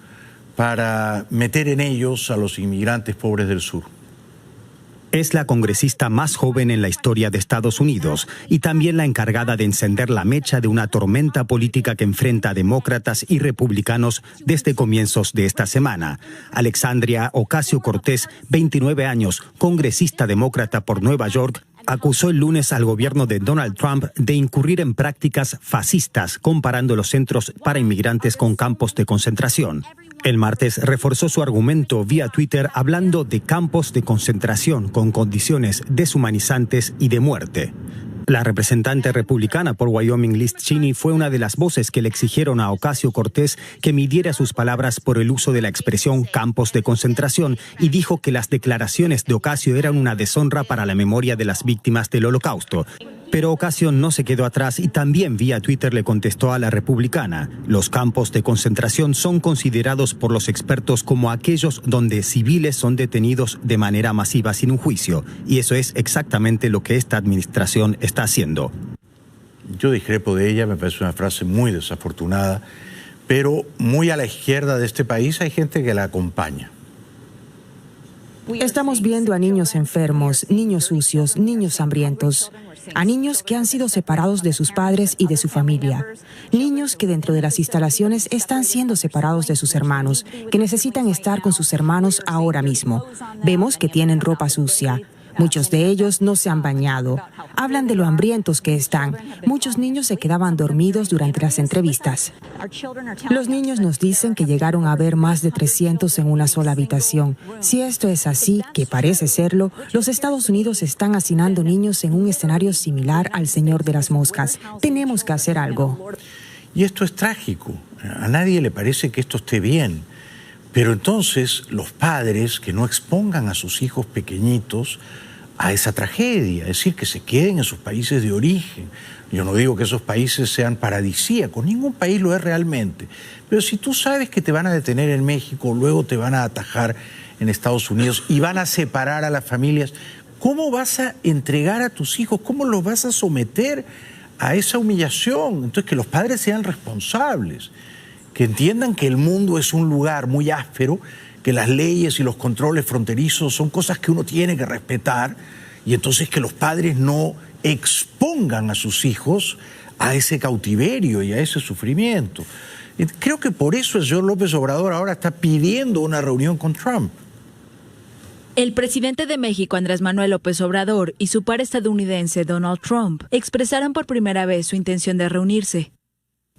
para meter en ellos a los inmigrantes pobres del sur. Es la congresista más joven en la historia de Estados Unidos y también la encargada de encender la mecha de una tormenta política que enfrenta a demócratas y republicanos desde comienzos de esta semana. Alexandria Ocasio-Cortez, 29 años, congresista demócrata por Nueva York, acusó el lunes al gobierno de Donald Trump de incurrir en prácticas fascistas, comparando los centros para inmigrantes con campos de concentración. El martes reforzó su argumento vía Twitter hablando de campos de concentración con condiciones deshumanizantes y de muerte. La representante republicana por Wyoming, Liz Cheney, fue una de las voces que le exigieron a Ocasio-Cortez que midiera sus palabras por el uso de la expresión campos de concentración y dijo que las declaraciones de Ocasio eran una deshonra para la memoria de las víctimas del Holocausto. Pero Ocasio no se quedó atrás y también vía Twitter le contestó a la republicana. Los campos de concentración son considerados por los expertos como aquellos donde civiles son detenidos de manera masiva sin un juicio. Y eso es exactamente lo que esta administración está haciendo. Yo discrepo de ella, me parece una frase muy desafortunada, pero muy a la izquierda de este país hay gente que la acompaña. Estamos viendo a niños enfermos, niños sucios, niños hambrientos, a niños que han sido separados de sus padres y de su familia, niños que dentro de las instalaciones están siendo separados de sus hermanos, que necesitan estar con sus hermanos ahora mismo. Vemos que tienen ropa sucia. Muchos de ellos no se han bañado. Hablan de lo hambrientos que están. Muchos niños se quedaban dormidos durante las entrevistas. Los niños nos dicen que llegaron a ver más de 300 en una sola habitación. Si esto es así, que parece serlo, los Estados Unidos están hacinando niños en un escenario similar al Señor de las Moscas. Tenemos que hacer algo. Y esto es trágico. A nadie le parece que esto esté bien. Pero entonces los padres que no expongan a sus hijos pequeñitos a esa tragedia, es decir, que se queden en sus países de origen. Yo no digo que esos países sean paradisíacos, ningún país lo es realmente. Pero si tú sabes que te van a detener en México, luego te van a atajar en Estados Unidos y van a separar a las familias, ¿cómo vas a entregar a tus hijos? ¿Cómo los vas a someter a esa humillación? Entonces, que los padres sean responsables, que entiendan que el mundo es un lugar muy áspero, que las leyes y los controles fronterizos son cosas que uno tiene que respetar, y entonces que los padres no expongan a sus hijos a ese cautiverio y a ese sufrimiento. Creo que por eso el señor López Obrador ahora está pidiendo una reunión con Trump. El presidente de México, Andrés Manuel López Obrador, y su par estadounidense, Donald Trump, expresaron por primera vez su intención de reunirse.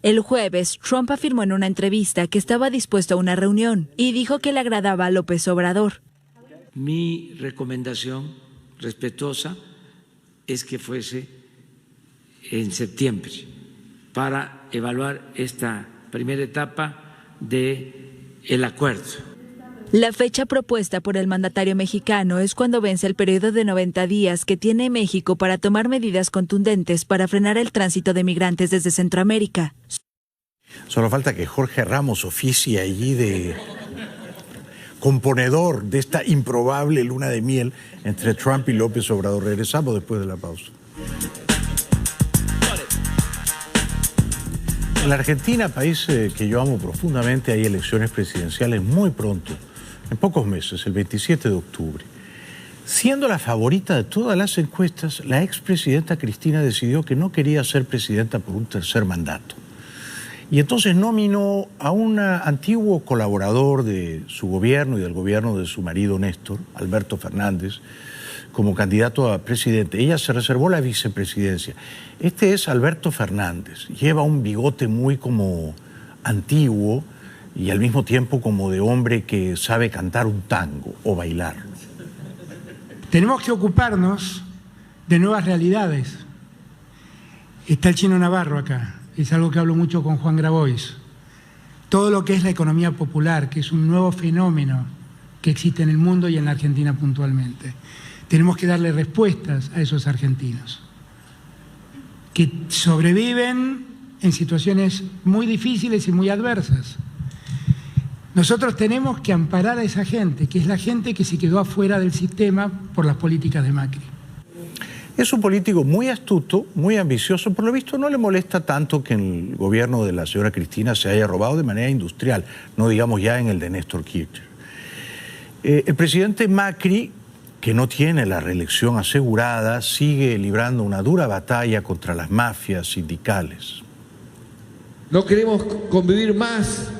El jueves, Trump afirmó en una entrevista que estaba dispuesto a una reunión y dijo que le agradaba a López Obrador. Mi recomendación respetuosa es que fuese en septiembre para evaluar esta primera etapa del acuerdo. La fecha propuesta por el mandatario mexicano es cuando vence el periodo de 90 días que tiene México para tomar medidas contundentes para frenar el tránsito de migrantes desde Centroamérica. Solo falta que Jorge Ramos oficie allí de componedor de esta improbable luna de miel entre Trump y López Obrador. Regresamos después de la pausa. En la Argentina, país que yo amo profundamente, hay elecciones presidenciales muy pronto, en pocos meses, el 27 de octubre. Siendo la favorita de todas las encuestas, la expresidenta Cristina decidió que no quería ser presidenta por un tercer mandato. Y entonces nominó a un antiguo colaborador de su gobierno y del gobierno de su marido Néstor, Alberto Fernández, como candidato a presidente. Ella se reservó la vicepresidencia. Este es Alberto Fernández. Lleva un bigote muy como antiguo y al mismo tiempo como de hombre que sabe cantar un tango o bailar. Tenemos que ocuparnos de nuevas realidades. Está el Chino Navarro acá. Es algo que hablo mucho con Juan Grabois. Todo lo que es la economía popular, que es un nuevo fenómeno que existe en el mundo y en la Argentina puntualmente. Tenemos que darle respuestas a esos argentinos que sobreviven en situaciones muy difíciles y muy adversas. Nosotros tenemos que amparar a esa gente, que es la gente que se quedó afuera del sistema por las políticas de Macri. Es un político muy astuto, muy ambicioso. Por lo visto no le molesta tanto que en el gobierno de la señora Cristina se haya robado de manera industrial, no digamos ya en el de Néstor Kirchner. El presidente Macri, que no tiene la reelección asegurada, sigue librando una dura batalla contra las mafias sindicales. No queremos convivir más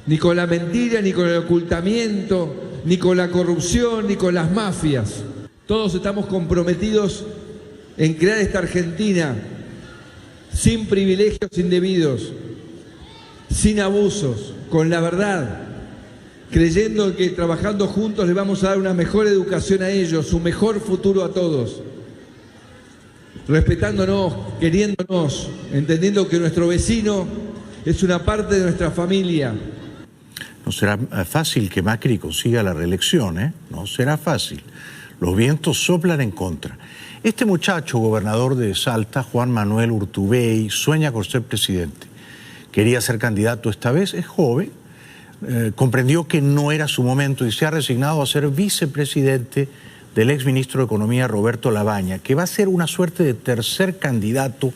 ni con la mentira, ni con el ocultamiento, ni con la corrupción, ni con las mafias. Todos estamos comprometidos en crear esta Argentina sin privilegios indebidos, sin abusos, con la verdad, creyendo que trabajando juntos le vamos a dar una mejor educación a ellos, un mejor futuro a todos. Respetándonos, queriéndonos, entendiendo que nuestro vecino es una parte de nuestra familia. No será fácil que Macri consiga la reelección, ¿eh? No será fácil. Los vientos soplan en contra. Este muchacho, gobernador de Salta, Juan Manuel Urtubey, sueña con ser presidente. Quería ser candidato esta vez, es joven, comprendió que no era su momento y se ha resignado a ser vicepresidente del exministro de Economía Roberto Labaña, que va a ser una suerte de tercer candidato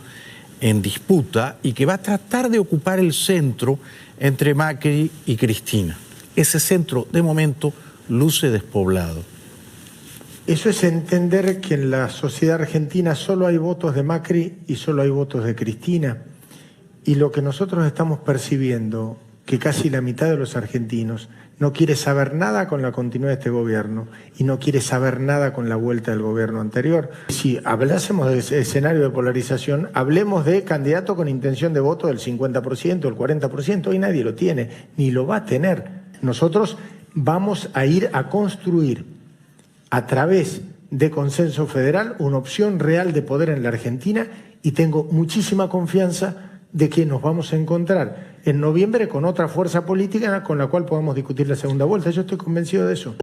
en disputa y que va a tratar de ocupar el centro entre Macri y Cristina. Ese centro, de momento, luce despoblado. Eso es entender que en la sociedad argentina solo hay votos de Macri y solo hay votos de Cristina. Y lo que nosotros estamos percibiendo, que casi la mitad de los argentinos no quiere saber nada con la continuidad de este gobierno y no quiere saber nada con la vuelta del gobierno anterior. Si hablásemos de ese escenario de polarización, hablemos de candidato con intención de voto del 50%, el 40%, hoy nadie lo tiene, ni lo va a tener. Nosotros vamos a ir a construir a través de consenso federal una opción real de poder en la Argentina y tengo muchísima confianza de que nos vamos a encontrar en noviembre con otra fuerza política con la cual podamos discutir la segunda vuelta. Yo estoy convencido de eso.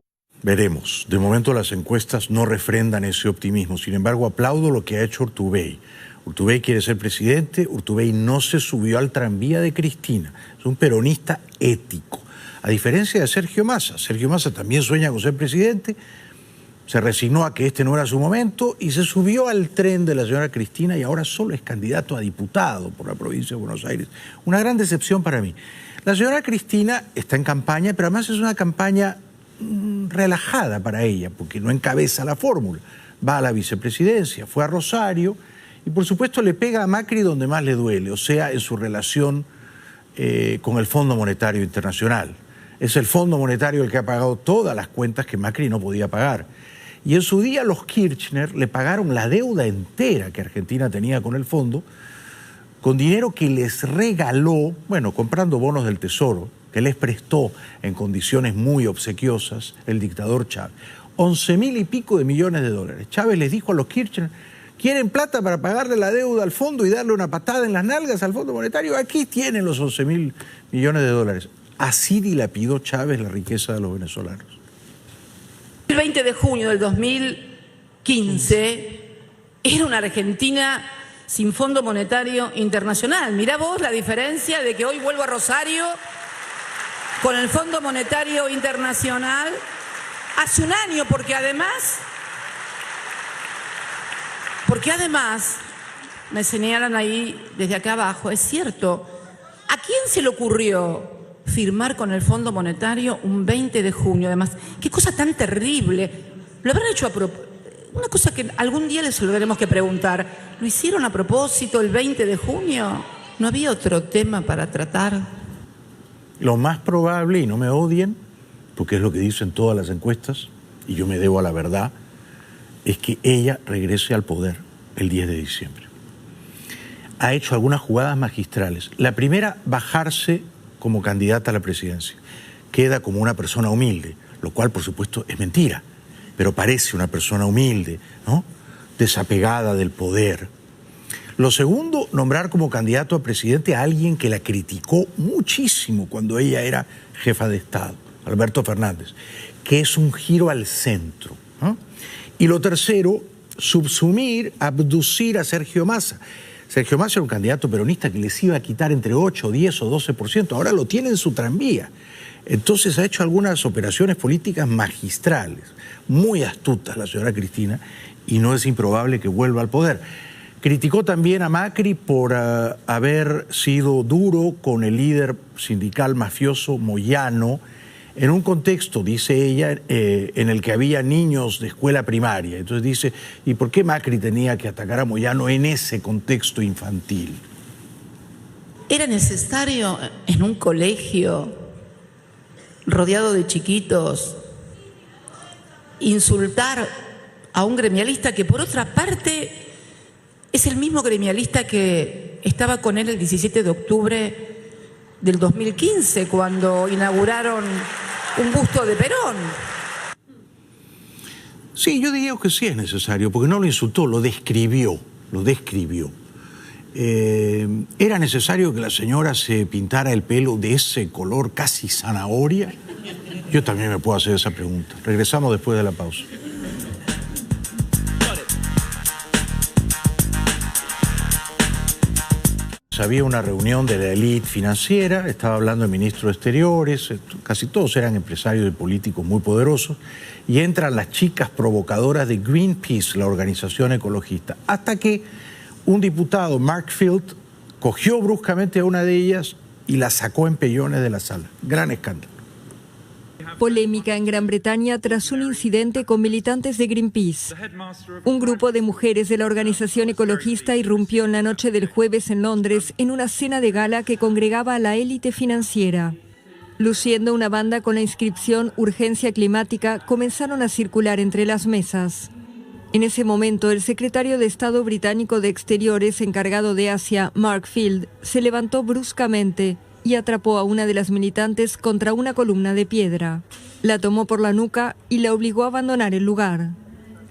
Veremos. De momento las encuestas no refrendan ese optimismo. Sin embargo, aplaudo lo que ha hecho Urtubey. Urtubey quiere ser presidente. Urtubey no se subió al tranvía de Cristina. Es un peronista ético. A diferencia de Sergio Massa. Sergio Massa también sueña con ser presidente. Se resignó a que este no era su momento y se subió al tren de la señora Cristina y ahora solo es candidato a diputado por la provincia de Buenos Aires. Una gran decepción para mí. La señora Cristina está en campaña, pero además es una campaña relajada para ella, porque no encabeza la fórmula. Va a la vicepresidencia, fue a Rosario y por supuesto le pega a Macri donde más le duele, o sea, en su relación con el Fondo Monetario Internacional. Es el Fondo Monetario el que ha pagado todas las cuentas que Macri no podía pagar. Y en su día los Kirchner le pagaron la deuda entera que Argentina tenía con el fondo, con dinero que les regaló, bueno, comprando bonos del Tesoro, que les prestó en condiciones muy obsequiosas el dictador Chávez. 11.000 y pico de millones de dólares. Chávez les dijo a los Kirchner, ¿quieren plata para pagarle la deuda al fondo y darle una patada en las nalgas al Fondo Monetario? Aquí tienen los 11.000 millones de dólares. Así dilapidó Chávez la riqueza de los venezolanos. El 20 de junio del 2015 era una Argentina sin Fondo Monetario Internacional. Mirá vos la diferencia de que hoy vuelvo a Rosario con el Fondo Monetario Internacional hace un año, porque además me señalan ahí desde acá abajo, es cierto, ¿a quién se le ocurrió firmar con el Fondo Monetario un 20 de junio? Además, qué cosa tan terrible. Lo habrán hecho a propósito. Una cosa que algún día les volveremos que preguntar. ¿Lo hicieron a propósito el 20 de junio? ¿No había otro tema para tratar? Lo más probable, y no me odien, porque es lo que dicen todas las encuestas, y yo me debo a la verdad, es que ella regrese al poder el 10 de diciembre. Ha hecho algunas jugadas magistrales. La primera, bajarse como candidata a la presidencia. Queda como una persona humilde, lo cual por supuesto es mentira, pero parece una persona humilde, ¿no? Desapegada del poder. Lo segundo, nombrar como candidato a presidente a alguien que la criticó muchísimo cuando ella era jefa de Estado, Alberto Fernández, que es un giro al centro, ¿no? Y lo tercero, subsumir, abducir a Sergio Massa. Sergio Massa era un candidato peronista que les iba a quitar entre 8, 10 o 12%. Ahora lo tiene en su tranvía. Entonces ha hecho algunas operaciones políticas magistrales, muy astutas la señora Cristina, y no es improbable que vuelva al poder. Criticó también a Macri por haber sido duro con el líder sindical mafioso Moyano, en un contexto, dice ella, en el que había niños de escuela primaria. Entonces dice, ¿y por qué Macri tenía que atacar a Moyano en ese contexto infantil? ¿Era necesario en un colegio rodeado de chiquitos insultar a un gremialista que por otra parte es el mismo gremialista que estaba con él el 17 de octubre del 2015 cuando inauguraron un busto de Perón. Sí, yo diría que sí es necesario, porque no lo insultó, lo describió, ¿Era necesario que la señora se pintara el pelo de ese color casi zanahoria? Yo también me puedo hacer esa pregunta. Regresamos después de la pausa. Había una reunión de la élite financiera, estaba hablando el ministro de Exteriores, casi todos eran empresarios y políticos muy poderosos, y entran las chicas provocadoras de Greenpeace, la organización ecologista, hasta que un diputado, Mark Field, cogió bruscamente a una de ellas y la sacó en pellones de la sala. Gran escándalo. Polémica en Gran Bretaña tras un incidente con militantes de Greenpeace. Un grupo de mujeres de la organización ecologista irrumpió en la noche del jueves en Londres en una cena de gala que congregaba a la élite financiera. Luciendo una banda con la inscripción Urgencia Climática, comenzaron a circular entre las mesas. En ese momento, el secretario de Estado británico de Exteriores encargado de Asia, Mark Field, se levantó bruscamente y atrapó a una de las militantes contra una columna de piedra. La tomó por la nuca y la obligó a abandonar el lugar.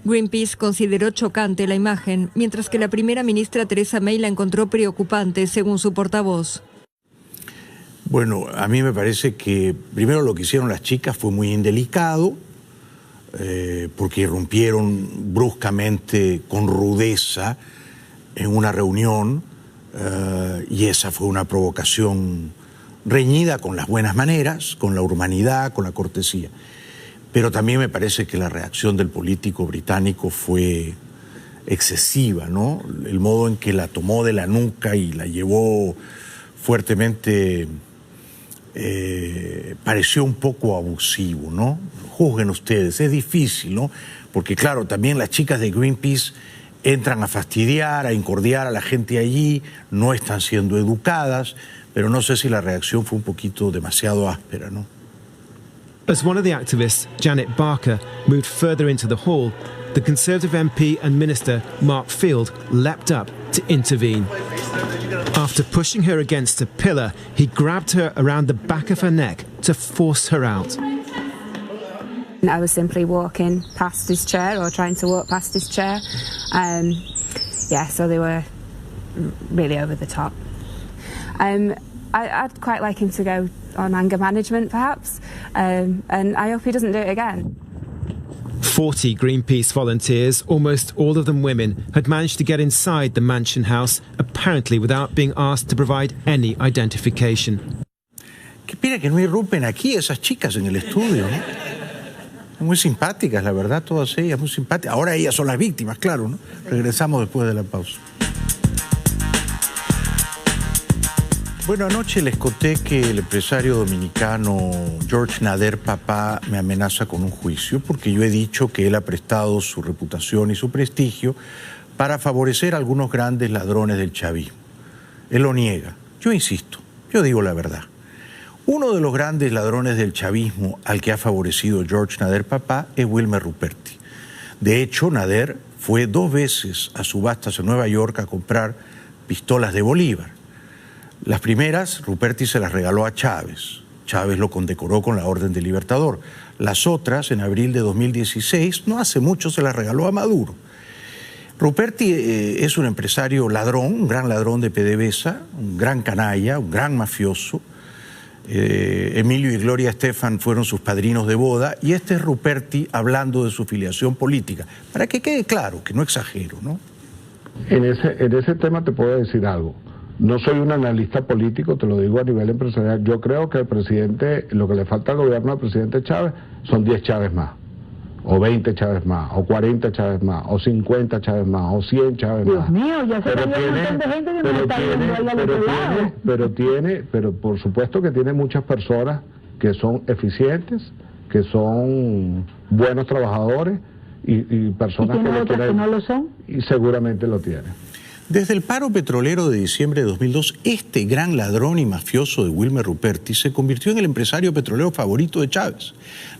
Greenpeace consideró chocante la imagen, mientras que la primera ministra Theresa May la encontró preocupante, según su portavoz. Bueno, a mí me parece que primero lo que hicieron las chicas fue muy indelicado, porque irrumpieron bruscamente, con rudeza, en una reunión, y esa fue una provocación reñida con las buenas maneras, con la urbanidad, con la cortesía. Pero también me parece que la reacción del político británico fue excesiva, ¿no? El modo en que la tomó de la nuca y la llevó fuertemente pareció un poco abusivo, ¿no? Juzguen ustedes, es difícil, ¿no? Porque claro, también las chicas de Greenpeace entran a fastidiar, a incordiar a la gente allí, no están siendo educadas, pero no sé si la reacción fue un poquito demasiado áspera, ¿no? As one of the activists, Janet Barker, moved further into the hall, the Conservative MP and Minister Mark Field leapt up to intervene. After pushing her against a pillar, he grabbed her around the back of her neck to force her out. I was simply walking past his chair, or trying to walk past his chair. So they were really over the top. I'd quite like him to go on anger management, perhaps, and I hope he doesn't do it again. 40 Greenpeace volunteers, almost all of them women, had managed to get inside the Mansion House, apparently without being asked to provide any identification. Qué pena que no irrumpen aquí esas chicas en el estudio, ¿no? Muy simpáticas, la verdad, todas ellas, muy simpáticas. Ahora ellas son las víctimas, claro, ¿no? Regresamos después de la pausa. Bueno, anoche les conté que el empresario dominicano George Nader Papá me amenaza con un juicio porque yo he dicho que él ha prestado su reputación y su prestigio para favorecer a algunos grandes ladrones del chavismo. Él lo niega. Yo insisto, yo digo la verdad. Uno de los grandes ladrones del chavismo al que ha favorecido George Nader Papá es Wilmer Ruperti. De hecho, Nader fue 2 veces a subastas en Nueva York a comprar pistolas de Bolívar. Las primeras, Ruperti se las regaló a Chávez. Chávez lo condecoró con la Orden del Libertador. Las otras, en abril de 2016, no hace mucho, se las regaló a Maduro. Ruperti es un empresario ladrón, un gran ladrón de PDVSA, un gran canalla, un gran mafioso. Emilio y Gloria Estefan fueron sus padrinos de boda, y este es Ruperti hablando de su filiación política, para que quede claro, que no exagero, ¿no? En ese tema te puedo decir algo. No soy un analista político, te lo digo a nivel empresarial. Yo creo que el presidente, lo que le falta al gobierno del presidente Chávez son 10 Chávez más, o 20 Chávez más, o 40 Chávez más, o 50 Chávez más, o 100 Chávez más. Dios mío, ya se cayó un montón de gente que me está yendo ahí al otro lado. Pero por supuesto que tiene muchas personas que son eficientes, que son buenos trabajadores, y personas que no lo son. Y seguramente lo tienen. Desde el paro petrolero de diciembre de 2002, este gran ladrón y mafioso de Wilmer Ruperti se convirtió en el empresario petrolero favorito de Chávez.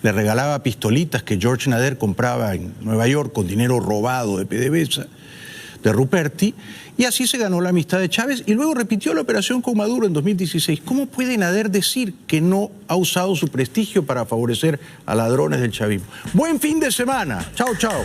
Le regalaba pistolitas que George Nader compraba en Nueva York con dinero robado de PDVSA. de Ruperti, y así se ganó la amistad de Chávez y luego repitió la operación con Maduro en 2016. ¿Cómo puede Nader decir que no ha usado su prestigio para favorecer a ladrones del chavismo? Buen fin de semana. Chao, chao.